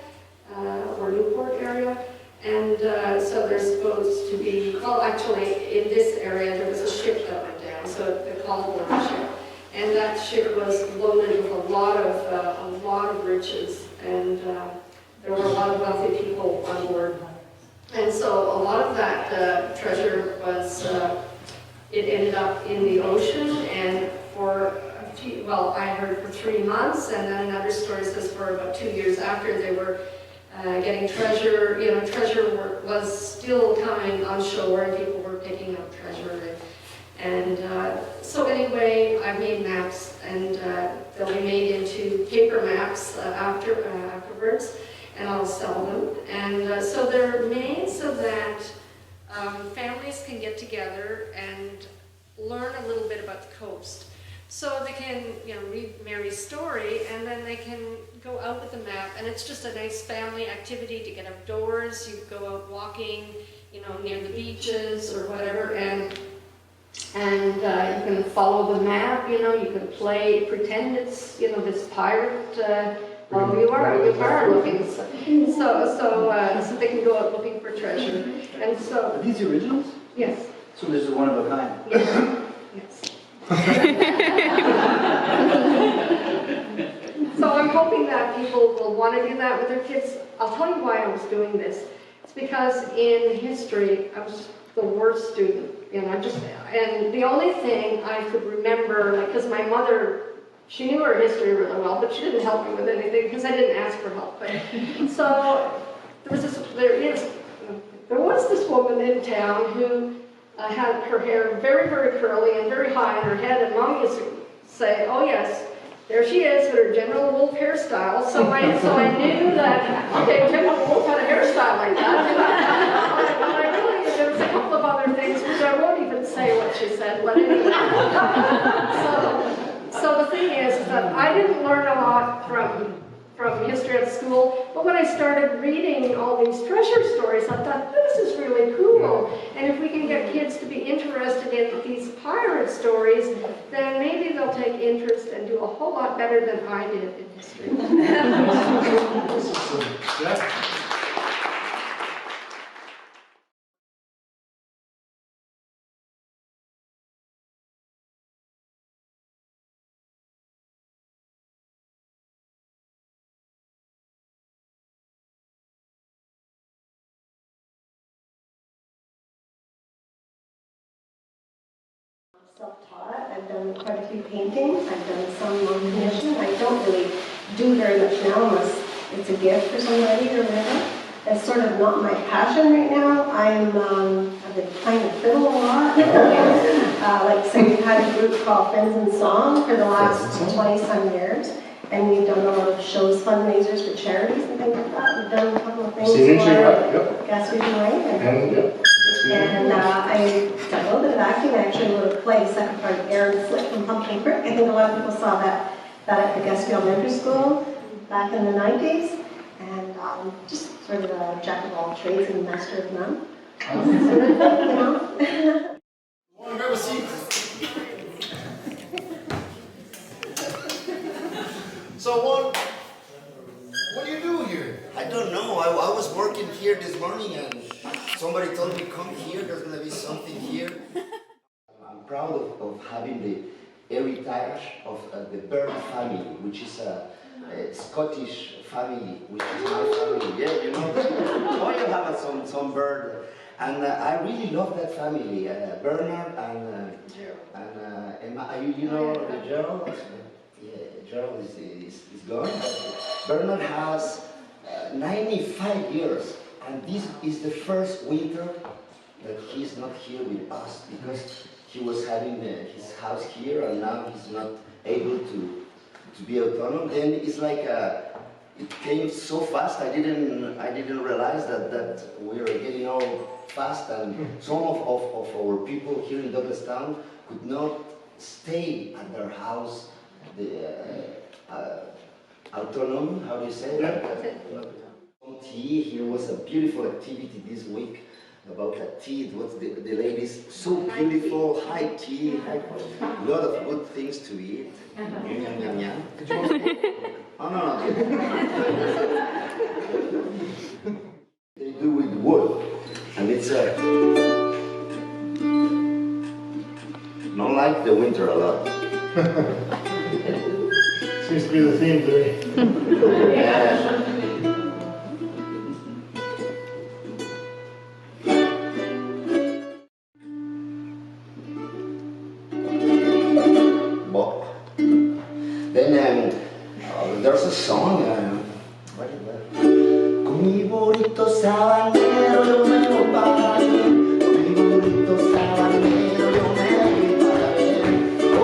or Newport area. And so there's supposed to be, well, actually, in this area, there was a ship that went down, so they called it a ship. And that ship was loaded with a lot of riches, and there were a lot of wealthy people on board. And so a lot of that treasure was, it ended up in the ocean, and for well, I heard for 3 months, and then another story says for about 2 years after they were getting treasure. You know, treasure was still coming on shore, and people were picking up treasure. And so anyway, I made maps, and they'll be made into paper maps afterwards, and I'll sell them. And so they're made so that families can get together and learn a little bit about the coast. So they can, you know, read Mary's story, and then they can go out with the map, and it's just a nice family activity to get outdoors. You go out walking, you know, near the beaches or whatever, and you can follow the map. You know, you can play, pretend it's, you know, this pirate. Well, you are looking. So they can go out looking for treasure, and so. Are these the originals? Yes. So this is one of a kind. Yes. Yes. So I'm hoping that people will want to do that with their kids. I'll tell you why I was doing this. It's because in history, I was the worst student. You know, and the only thing I could remember, like, because my mother, she knew her history really well, but she didn't help me with anything because I didn't ask for help. But, so there was this woman in town who had her hair very, very curly and very high on her head, and Mom used to say, "Oh yes, there she is with her General Wolf hairstyle." So I knew that, okay, General Wolf had a hairstyle like that. But I really, there was a couple of other things which I won't even say what she said, but anyway. So the thing is that I didn't learn a lot from history at school, but when I started reading all these treasure stories, I thought, this is really cool. And if we can get kids to be interested in these pirate stories, then maybe they'll take interest and do a whole lot better than I did in history. I've done quite a few paintings. I've done some on commission. I don't really do very much now unless it's a gift for somebody or whatever. It's sort of not my passion right now. I've been playing the fiddle a lot. Like say we've had a group called Friends in Song for the last 20-some years. And we've done a lot of shows, fundraisers for charities and things like that. We've done a couple of things for Gaspésion Way. And I've done a little bit of acting. I actually wrote a play, the second part of Aaron Slick from Pumpkin Brick. I think a lot of people saw that at the Gaspé Elementary School back in the 90s. And just sort of a jack of all trades and master of none. Sort of thing, you know. Want to grab a seat? So what do you do here? I don't know. I was working here this morning and somebody told me, come here, there's going to be something here. I'm proud of having the heritage of the Byrne family, which is a Scottish family, which is my family. Yeah, you know, all you have some bird. And I really love that family, Bernard and Emma. You know Gerald? Yeah, Gerald is gone. Bernard has 95 years, and this is the first winter that he's not here with us because he was having his house here, and now he's not able to be autonomous. Then it's like it came so fast. I didn't realize that we were getting old fast, and some of our people here in Douglastown could not stay at their house. The autonomous, how do you say that? Tea. Here was a beautiful activity this week about a tea. It was the ladies so beautiful, high tea, a lot of good things to eat. Yum, yum, yum. Oh no. They do with wood, and it's not like the winter a lot. Seems to be the theme today. Then there's a song. What is that? Con mi bonito sabanero yo me voy para ver. Con mi bonito sabanero yo me voy para ver. Oh,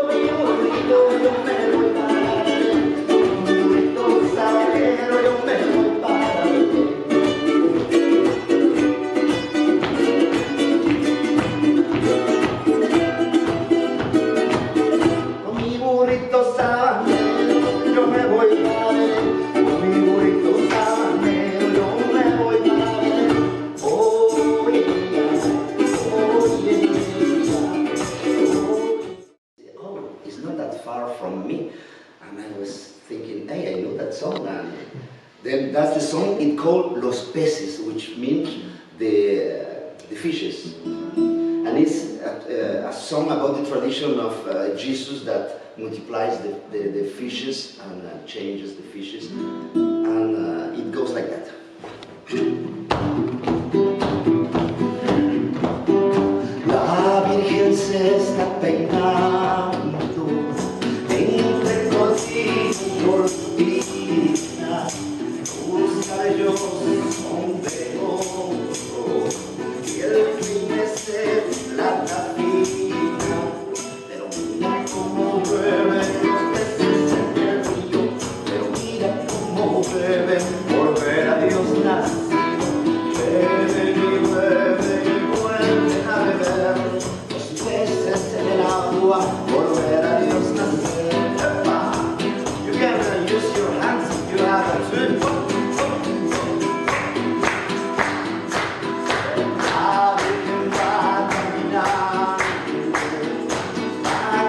mi bonito yo me voy para ver. Con mi bonito sabanero yo me voy para ver. Con mi bonito sabanero yo me voy para ver. Con mi bonito sabanero yo me voy para ver. Oh yeah, oh yeah, oh, it's not that far from me. And I was thinking, hey, I know that song. And then that's the song. It's called Los Peces, which means the fishes. And it's a song about the tradition of Jesus that multiplies the fishes and changes the fishes. And it goes like that. La Virgen se está peinando entre cortinas y cortinas. Sus cabellos son de oro y el peine es de plata fina. Pero mira cómo beben los peces en el río. Pero mira cómo beben por ver a Dios nacido. Beben y beben y vuelven a beber. Los peces en el agua por ver a Dios nacer. ¡Epa! You can use your hands if you have a twin. La Virgen va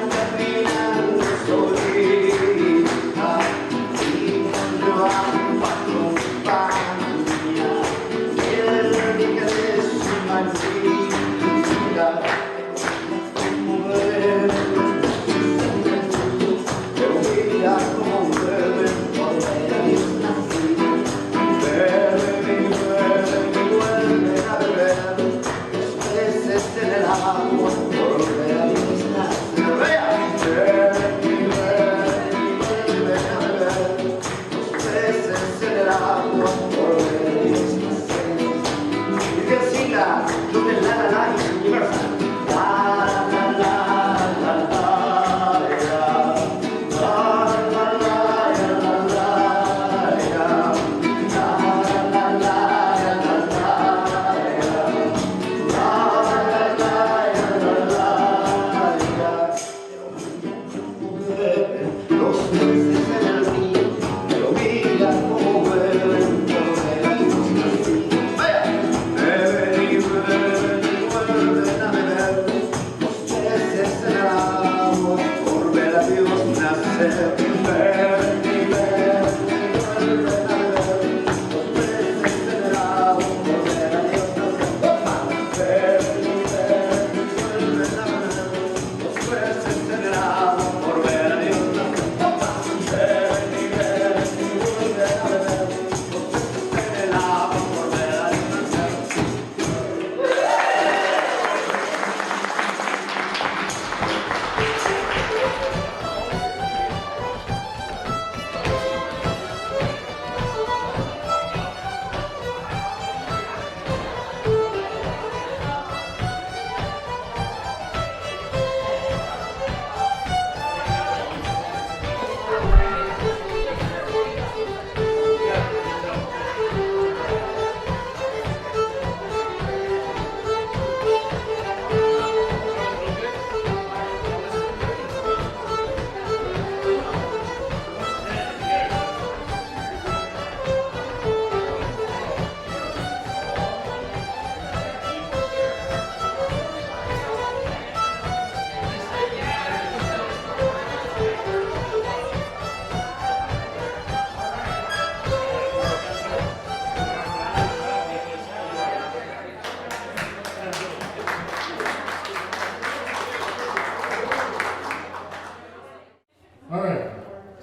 caminando solita y cuando va con compañía él dice de su manita como beben los peces en el río pero mira como beben por ver a Dios nacido beben y beben y vuelven a beber los peces en el agua por ver a Dios nacer.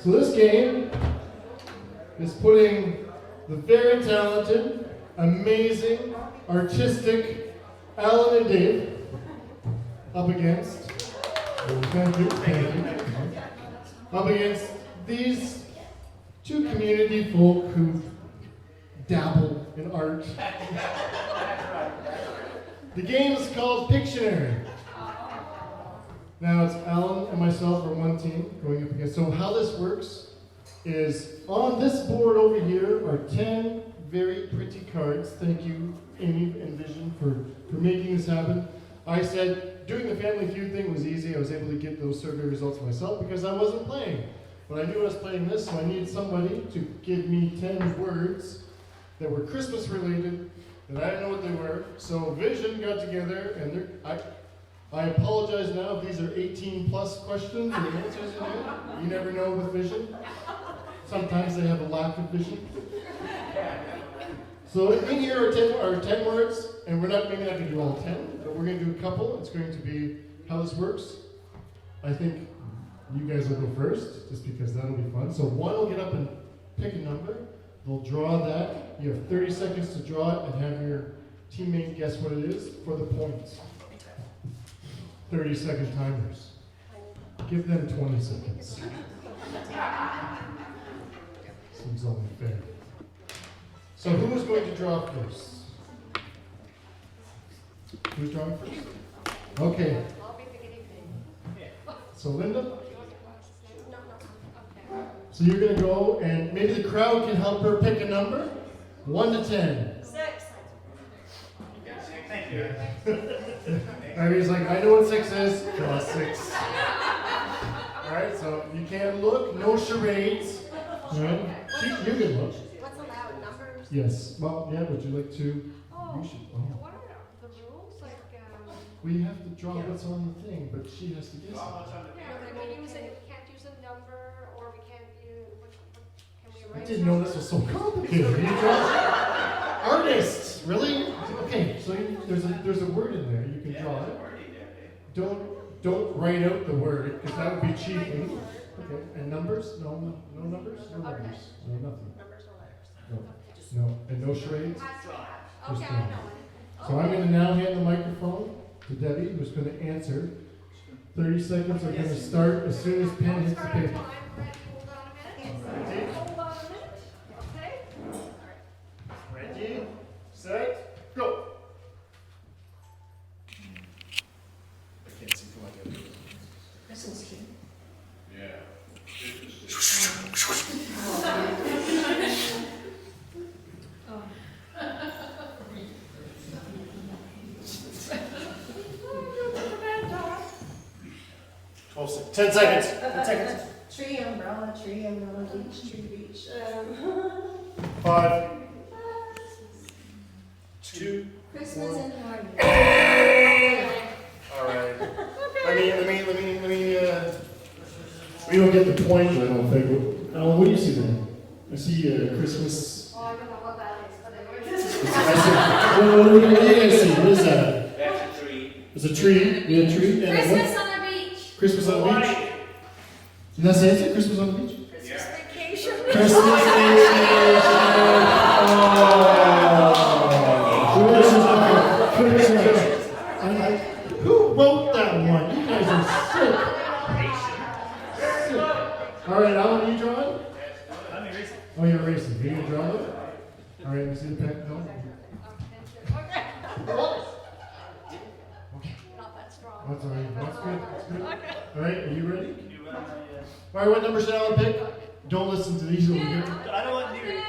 So this game is putting the very talented, amazing, artistic Alan and Dave up against, thank you, up against these two community folk who dabble in art. The game is called Pictionary. Now it's Alan and myself are one team going up against. So how this works is on this board over here are 10 very pretty cards. Thank you, Amy and Vision, for making this happen. I said doing the Family Feud thing was easy. I was able to get those survey results myself because I wasn't playing. But I knew I was playing this, so I needed somebody to give me 10 words that were Christmas related, that I didn't know what they were. So Vision got together, and I apologize now if these are 18 plus questions and the answers in there. You never know with Vision. Sometimes they have a lack of vision. So in here are 10 words, and we're maybe not going to do all 10, but we're going to do a couple. It's going to be how this works. I think you guys will go first, just because that'll be fun. So one will get up and pick a number. They'll draw that. You have 30 seconds to draw it and have your teammate guess what it is for the points. 30-second timers. Give them 20 seconds. Seems only fair. So who's going to draw first? Who's drawing first? Okay. So Linda? So you're going to go, and maybe the crowd can help her pick a number. 1 to 10. 6. Thank you. Irene's like, I know what 6 is. Draw 6. Alright, so you can't look. No charades. Alright? You can look. What's allowed? Numbers? Yes. Well, yeah, would you like to? Oh, You should. what are the rules? Like, We have to draw what's on the thing, but she has to guess it. we can't use a number, or we can't use, can we I erase? didn't know this was so complicated. You draw artists, really? Okay, so there's a word in there. You can draw it. Don't write out the word because that would be cheating. Okay, and numbers? No numbers. No numbers. No nothing. Numbers or letters? No, and no charades. Okay, I know it. So I'm going to now hand the microphone to Debbie, who's going to answer. 30 seconds are going to start as soon as pen hits the paper. Hold on a minute, okay? Ready, set, go. I can't see. Come on, Debbie. Oh, 10 seconds. 10 seconds. Tree, umbrella, beach, tree, beach. 5, 2. Christmas in Hawaii. All right. We don't get the point, I don't think. What do you see then? I see Christmas. Oh, I don't know what that is, but anyway. What do you guys see? What is that? That's a tree. It's a tree. We had a tree. And Christmas on the beach. Christmas on the beach. Did that say it? Christmas on the beach? Christmas vacation. Christmas vacation. Who wrote that one? You guys are sick. All right, Alan, are you drawing? I'm erasing. Oh, you're erasing. Are you gonna draw it? All right, let me see the pen. No. Not that strong. That's all right. That's good. That's good. All right, are you ready? You, All right, what number should Alan pick? Don't listen to these over here. I don't want to hear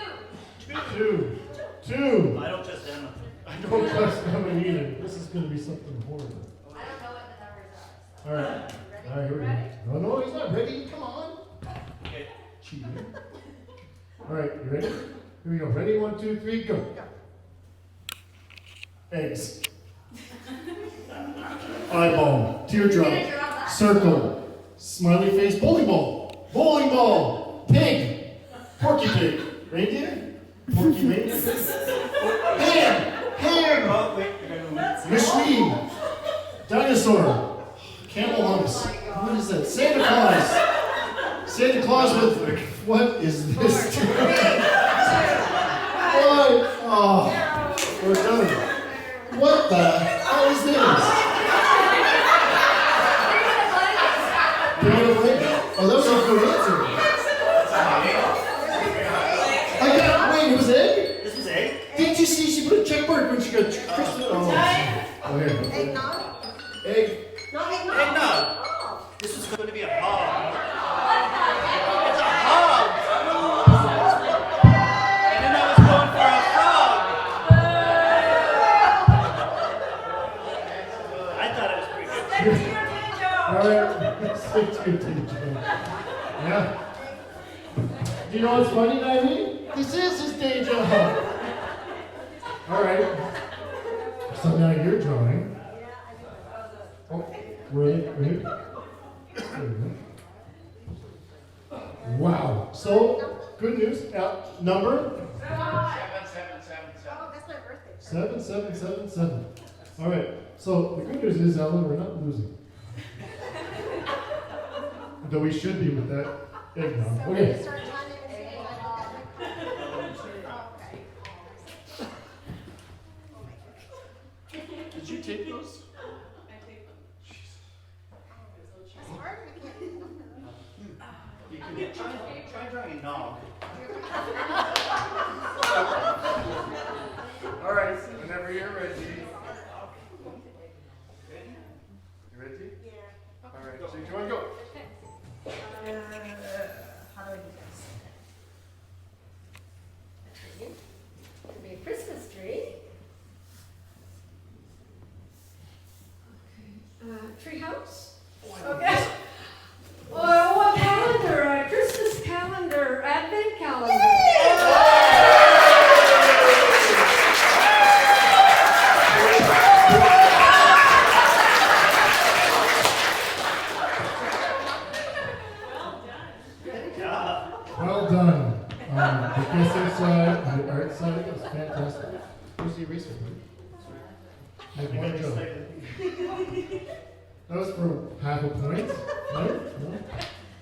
2. 2. I don't trust Emma. I don't trust them either. This is going to be something horrible. I don't know what the numbers are. So. All right. All right, here we go. No, he's not ready. Come on. Okay. Cheater. All right, you ready? Here we go. Ready? 1, 2, 3, go. Eggs. Eyeball. Teardrop. Circle. Smiley face. Bowling ball. Bowling ball. Pig. Porky pig. Reindeer. Porky reindeer. Ham. Ham. Oh, wait. I gotta move. Machine. Dinosaur. Camel humps. What is that? Santa Claus. Santa Claus with, what is this? What? Oh, we're done. What the hell is this? Oh, that was a good answer. I got, wait, it was egg? This was egg. Didn't you see she put a check mark when she got Christmas? Oh, here. Eggnog? Egg. No, eggnog. Eggnog. This was going to be a hog. It's a hog. And then I was going for a frog. I thought it was pretty good. All right. Stick to your teacher. Yeah. Do you know what's funny, Ivy? This is his day job. All right. So now you're drawing. Oh, ready? There we go. Wow. So, good news. Number? 777. Oh, that's my birthday. 7777. All right. So, the good news is, Ellen, we're not losing. Though we should be with that eggnog. So Okay. start timing and see if I got it. Did you take those? It's hard. We can't. You can try drawing a nog. All right. Whenever you're ready. You ready? Yeah. All right. So you want to go? How do I do this? Could be a Christmas tree. Tree house? Okay. Oh, a calendar, a Christmas calendar, advent calendar. Well done. The guessing side, the art side is fantastic. Who's the eraser? Make one joke. That was for half a point. No? No?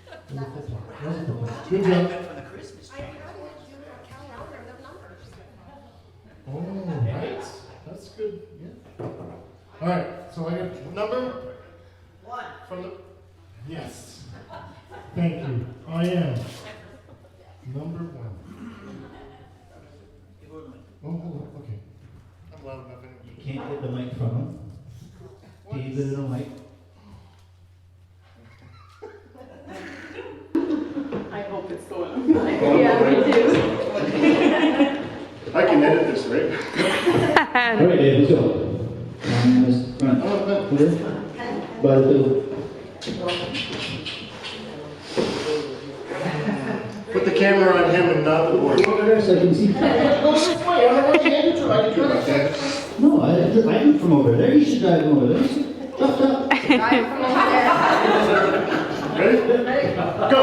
That was a full point. That was a full point. Good job. From the Christmas I tree. how do you do a calendar of numbers? Oh, right. That's good. Yeah. All right. So I got number 1. from the. Yes. Thank you. I am number 1. Oh, hold on. Okay. I'm loud enough. You can't hit the mic from him. David and Mike. I hope it's going. Yeah, me too. I can edit this, right? All right, Dave, let's go. Front. Clear. By the middle. Put the camera on him and not the board. Go over there so I can see. Go this way. I don't want you to enter. I can do it like that. No, I'm from over there. You should drive over there. Stop, stop. Right from over there. Ready? Go.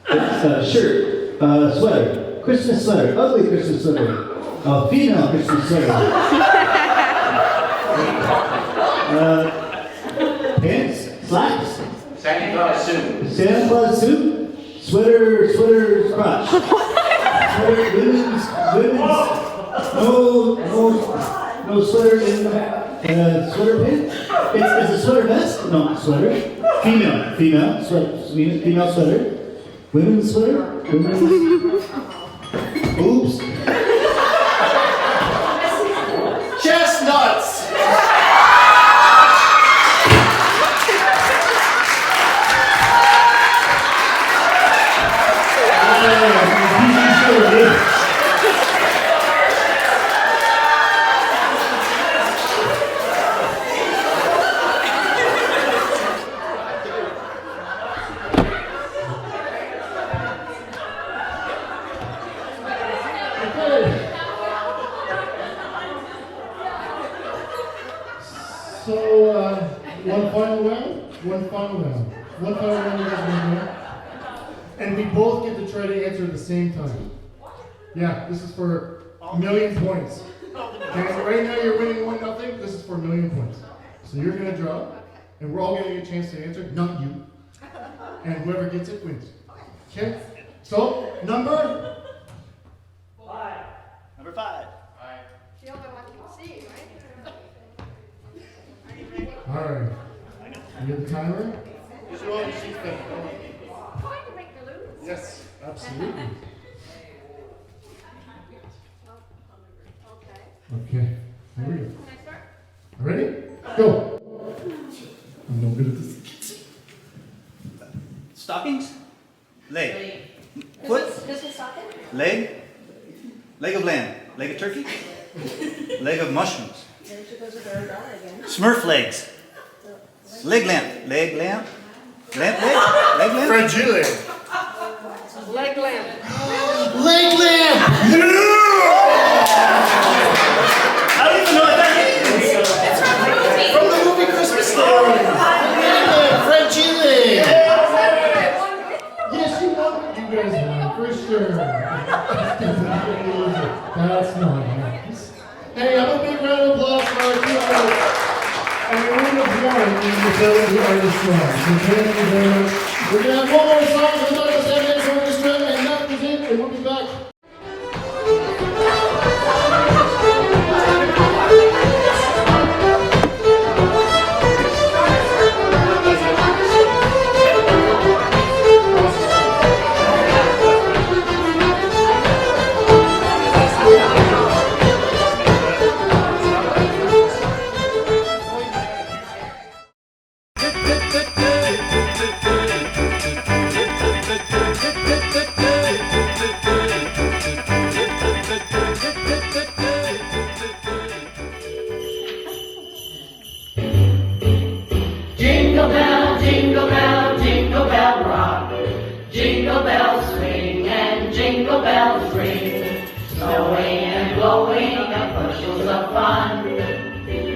It's a shirt, sweater, Christmas sweater, ugly Christmas sweater, female Christmas sweater. Pants, slacks, Santa Claus suit. Santa Claus suit, sweater crotch. Sweater, no sweater in the back. Sweater pin. It's a sweater vest? No, sweater. Female sweater. Women's sweater. Oops. Chestnuts. So, one final round. You guys want to do? And we both get to try to answer at the same time. Yeah, this is for a million points. And right now you're winning 1-0. This is for a million points. So you're going to draw, and we're all going to get a chance to answer. Not you. and whoever gets it wins. Okay? So, number? 5. Number 5. The only one you see, right? Are you ready? Alright. You get the timer? Going to make the loose. Yes, absolutely. Okay. Okay, here we go. Can I start? Ready? Go! I'm no good at this. Stockings? Leg. Foot? This is stocking? Leg? Leg of lamb. Leg of turkey? Leg of mushrooms. There she goes with her dollar again. Smurf legs. Leg lamp. Leg lamp. Lamp leg? Leg lamp? Fragile. Leg lamp. Leg lamp! I don't even know what that is. From the movie Christmas Story! Fragile! Yes, you won. You guys won, for sure. That's not nice. Hey, I'm a big round of applause for our two artists. And we would have won if the ability artist won. So thank you very much. We're going to have one more song from the Douglastown Orchestra, and that was it, and we'll be back. Jingle bell, jingle bell, jingle bell rock. Jingle bells swing and jingle bells ring. Snowing and blowing up bushels of fun.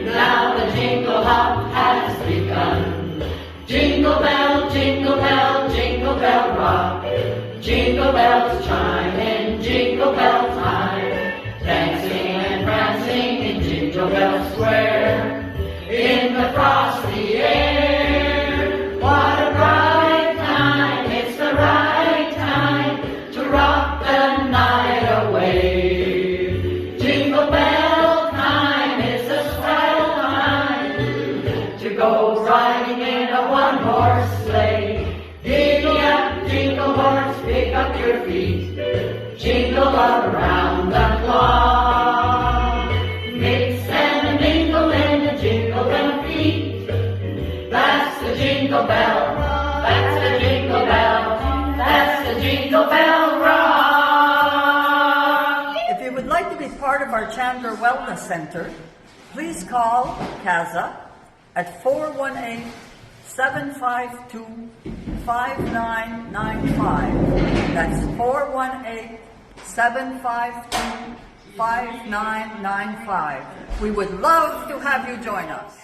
Now the jingle hop has begun. Jingle bell, jingle bell, jingle bell rock. Jingle bells chime in jingle bell time. Dancing and prancing in Jingle Bell Square. In the frosty air, what a bright time, it's the right time to rock the night away. Jingle bell time, it's a swell time to go riding in a one-horse sleigh. Giddy up, jingle horse, pick up your feet, jingle around the clock. Mix and mingle in the jingle bell beat. That's the jingle bell, that's the jingle bell, that's the jingle bell rock. If you would like to be part of our Chandler Wellness Center, please call CASA at 418-752-5995. That's 418-752-5995. We would love to have you join us.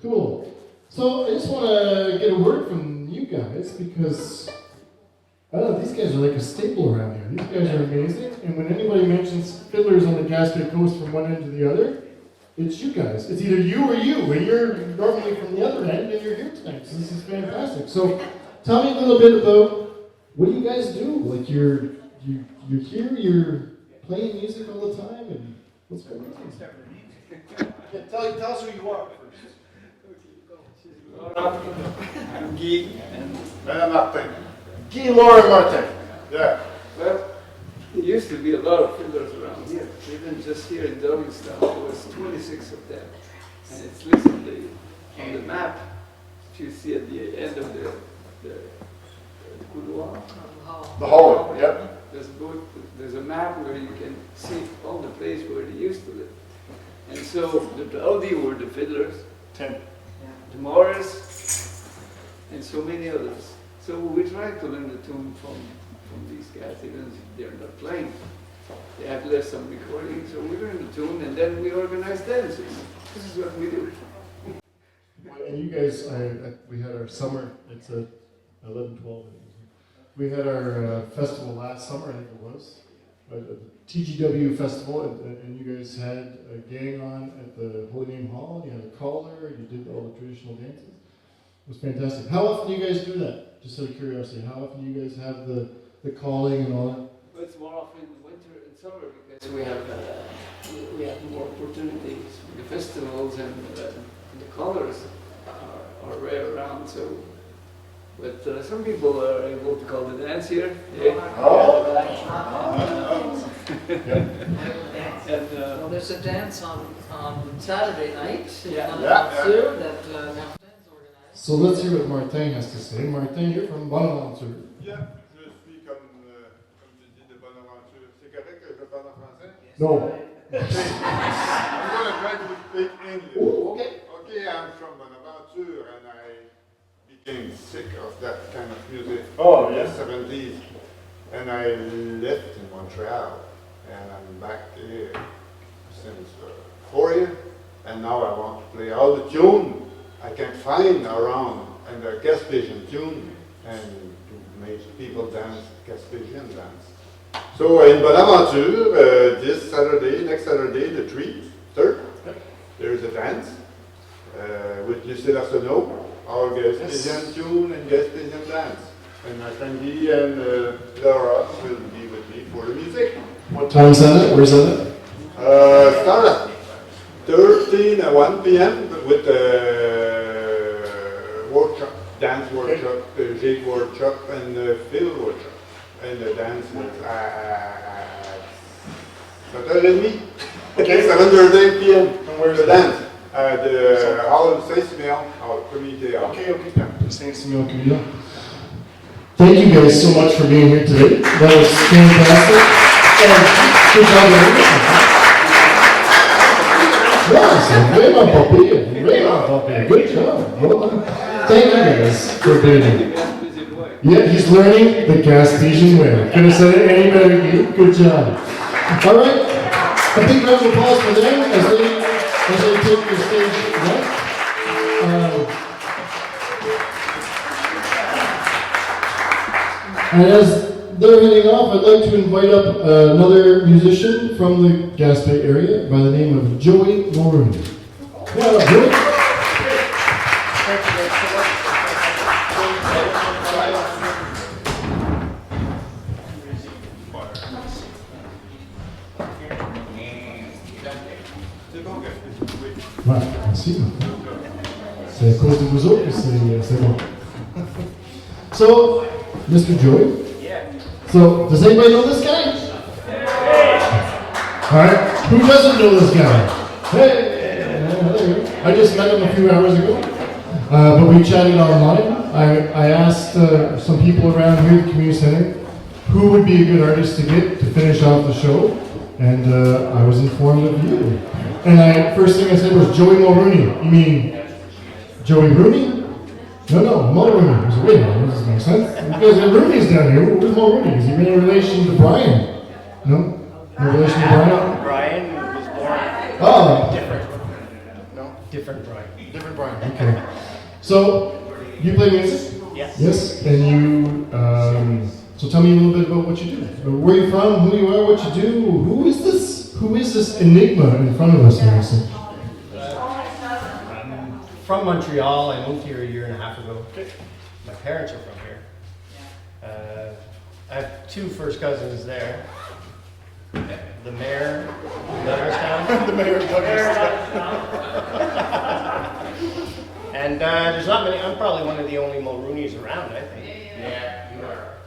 Cool. So I just want to get a word from you guys because I don't know, these guys are like a staple around here. These guys are amazing. And when anybody mentions fiddlers on the Gaspé Coast from one end to the other, it's you guys. It's either you or you, and you're normally from the other end, and you're here tonight. So this is fantastic. So tell me a little bit about what do you guys do? Like you're here, you're playing music all the time, and what's going on? Yeah, tell us who you are first. I'm Guy and Martin. Guy, Laura, Martin. Yeah. Well, there used to be a lot of fiddlers around here. Even just here in Douglastown, there was 26 of them. And it's listed on the map that you see at the end of the couloir. The hallway, yep. There's a map where you can see all the places where they used to live. And so the Audi were the fiddlers, 10. the Morris, and so many others. So we tried to learn the tune from these guys, even if they're not playing. They have left some recordings, so we learned the tune, and then we organized dances. This is what we do. And you guys, we had our summer, it's a 11, 12. We had our festival last summer, I think it was, a TGW festival, and you guys had a gang on at the Holy Name Hall. You had a caller, you did all the traditional dances. It was fantastic. How often do you guys do that? Just out of curiosity, how often do you guys have the calling and all that? Well, it's more often in the winter and summer because we have more opportunities. The festivals and the colors are rare around. So, but some people are able to call the dance here. Yeah. Oh. And well, there's a dance on Saturday night. Yeah. That Martin's organized. So let's hear what Martin has to say. Martin, you're from Bonaventure. Yeah, je suis comme tu dis de Bonaventure. C'est correct que je parle en français? No. I'm going to try to speak English. Oh, okay. Okay, I'm from Bonaventure and I became sick of that kind of music in the 70s. And I left in Montreal and I'm back here since 4 years. And now I want to play all the tune I can find around and the Gaspésian tune and to make people dance Gaspésian dance. So in Bonaventure, this Saturday, next Saturday, the 3rd, there's a dance with Lucille Arsenault, our Gaspésian tune and Gaspésian dance. And my friend Guy and Laura will be with me for the music. What time is that? Where's that? Start at 13 at 1 p.m. with workshop, dance workshop, jig workshop, and fiddle workshop. And the dance is at 7:30. Okay, 7:30 p.m. And where's the dance? At the Hall of Saint-Simeon, our community hall. Okay. Yeah. Saint-Simeon Community. Thank you guys so much for being here today. That was fantastic. And good job, everyone. Good job. Well done. Thank you guys for being here. Yeah, he's learning the Gaspésian way. Could have said it any better, Guy. Good job. All right. A big round of applause for them as they take the stage left. And as they're heading off, I'd like to invite up another musician from the Gaspé area by the name of Joey Mulrooney. Come on up, Joey. Voilà, merci. C'est à cause de vous autres que c'est bon. So, Mr. Joey. Yeah. So, does anybody know this guy? Alright, who doesn't know this guy? Hey! I just met him a few hours ago, but we chatted online. I asked some people around here at the community center who would be a good artist to get to finish off the show, and I was informed of you. And first thing I said was Joey Mulrooney. You mean Joey Rooney? No, Mulrooney. I said, wait a minute, this doesn't make sense. Because the Rooney's down here. Who's Mulrooney? Is he in relation to Brian? No? No relation to Brian? Brian was born. Oh. Different. No? Different Brian. Different Brian. Okay. So, you play music? Yes. Yes? And you, so tell me a little bit about what you do. Where you from, who you are, what you do. Who is this enigma in front of us, Harrison? I'm from Montreal. I moved here a year and a half ago. My parents are from here. I have two first cousins there. The mayor of Douglastown. The mayor of Douglastown. And there's not many. I'm probably one of the only Mulrooneys around, I think. Yeah.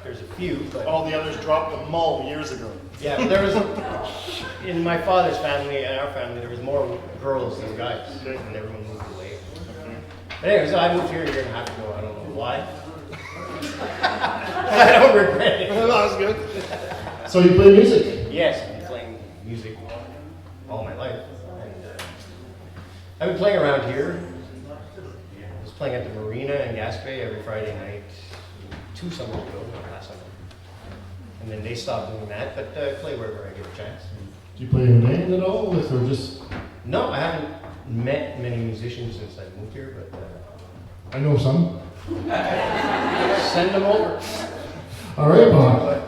There's a few, but all the others dropped the mull years ago. Yeah, but there was in my father's family and our family there was more girls than guys, and everyone moved away. But anyways, I moved here a year and a half ago. I don't know why. I don't regret it. That was good. So you play music? Yes, I've been playing music all my life. And, I've been playing around here. I was playing at the marina in Gaspé every Friday night 2 summers ago, last summer. And then they stopped doing that, but I play wherever I get a chance. Do you play in a band at all, or just? No, I haven't met many musicians since I moved here, but I know some. send them over. All right, Bob.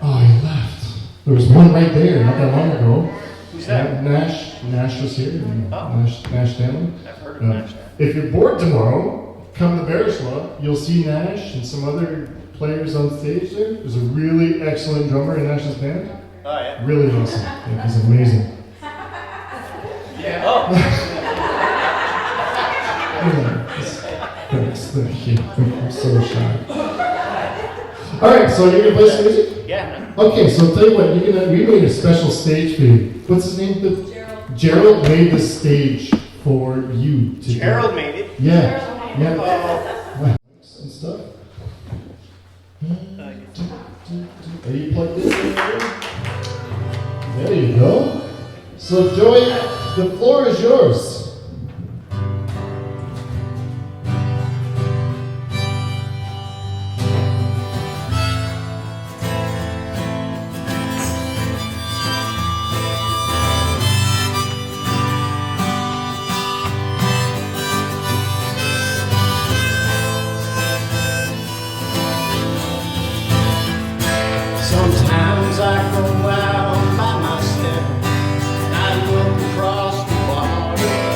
Oh, he left. There was one right there not that long ago. Who's that? Nash was here. Nash Stanley. I've heard of Nash. If you're bored tomorrow, come to Bearslaw. You'll see Nash and some other players on stage there. There's a really excellent drummer in Nash's band. Oh, yeah. Really awesome. Yeah, he's amazing. Yeah. Oh. Thanks. Thank you. I'm so shy. All right, so you're gonna play some music? Yeah. Okay, so I'll tell you what. We made a special stage for you. What's his name? Gerald made the stage for you. Gerald made it? Yeah. Yeah. Oh. And stuff. Are you plugged in? There you go. So Joey, the floor is yours. Sometimes I go out by myself and I look across the water.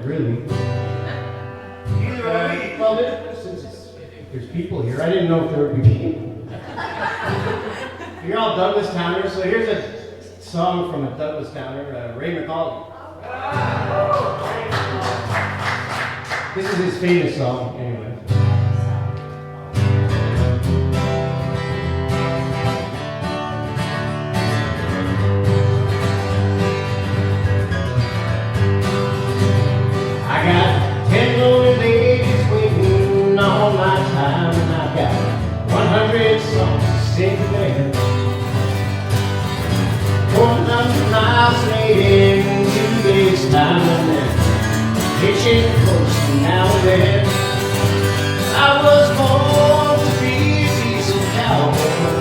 really. Well, there's people here. I didn't know if there would be people. You're all Douglastowners, so here's a song from a Douglastown, Ray McCauley. This is his famous song, anyway. I got 10 lonely ladies waiting all my time, and I've got 100 songs to sing to them. 4,000 miles laid in 2 days' time, and then hitching close now and then. I was born to be a diesel cowboy.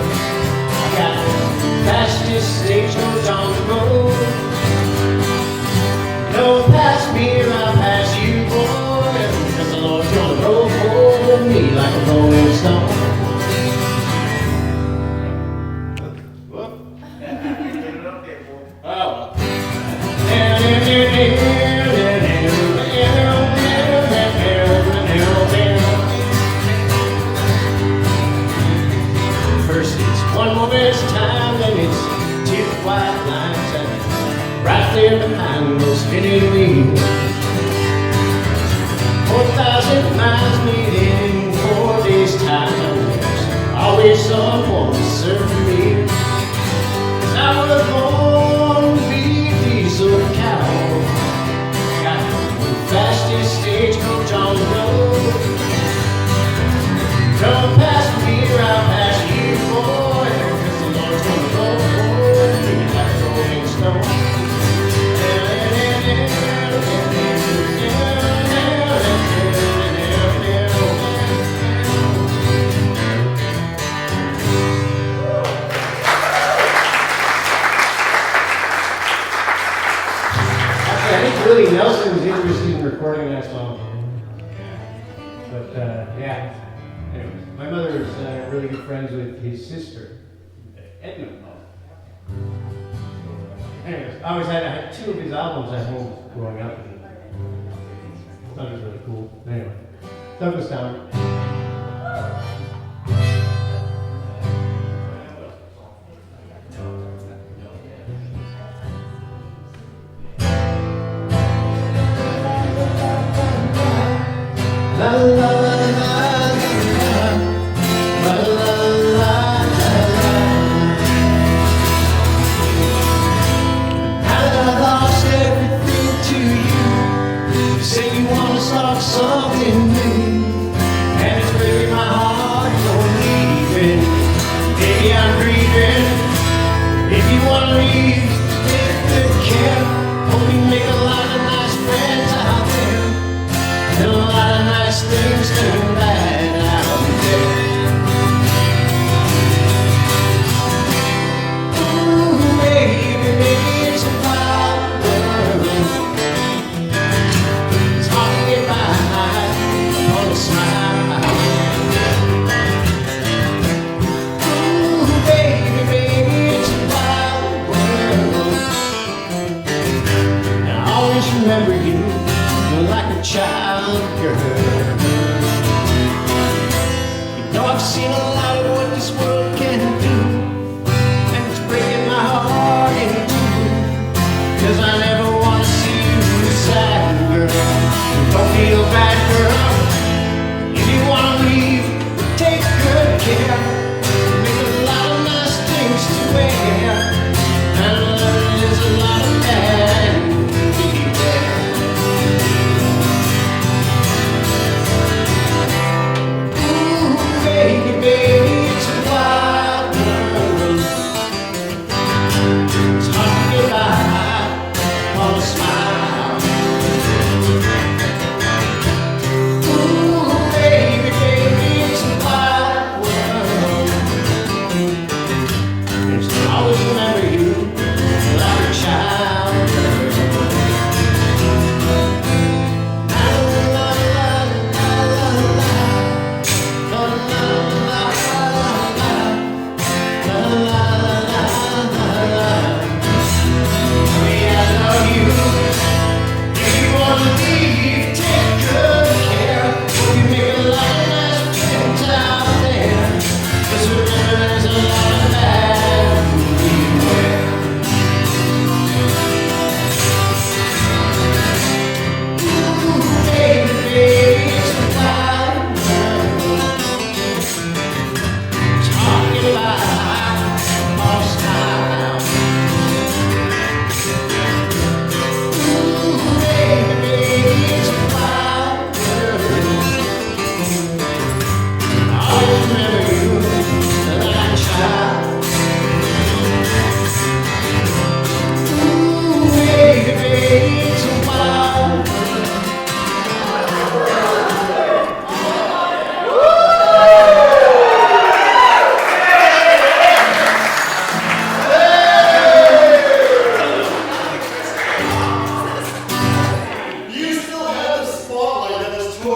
I got the fastest stagecoach on the road. No pass me or I'll pass you, boy, 'cause the Lord's gonna roll for me like a rolling stone. First it's one moment's time, then it's 2 white lines, and right there behind those spinning wheels. 4,000 miles made in 4 days' time. There's always someone to serve me. I was born to be a diesel cowboy. Got the fastest stagecoach on the road. Don't pass me or I'll pass you, boy, 'cause the Lord's gonna roll for me like a rolling stone. I think Willie Nelson was interested in recording that song. But yeah, anyways, my mother is really good friends with his sister, Edna. Anyways, I had 2 of his albums at home growing up, and I thought it was really cool. Anyway, Douglastown. La la la la la la la. I lost everything to you. You say you wanna start something new, and it's breaking my heart you're leaving. Baby, I'm grieving. If you wanna leave, take good care. Hope you make a lot of nice friends out there, and a lot of nice things turn bad out there. Ooh, maybe it's a wild world. It's hard to get by on a That's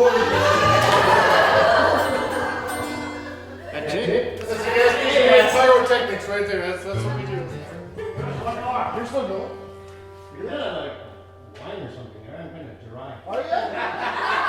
it? That's a gas station. Pyrotechnics right there. That's what we do. You're still going. You're gonna like wine or something. I'm gonna dry. Are you?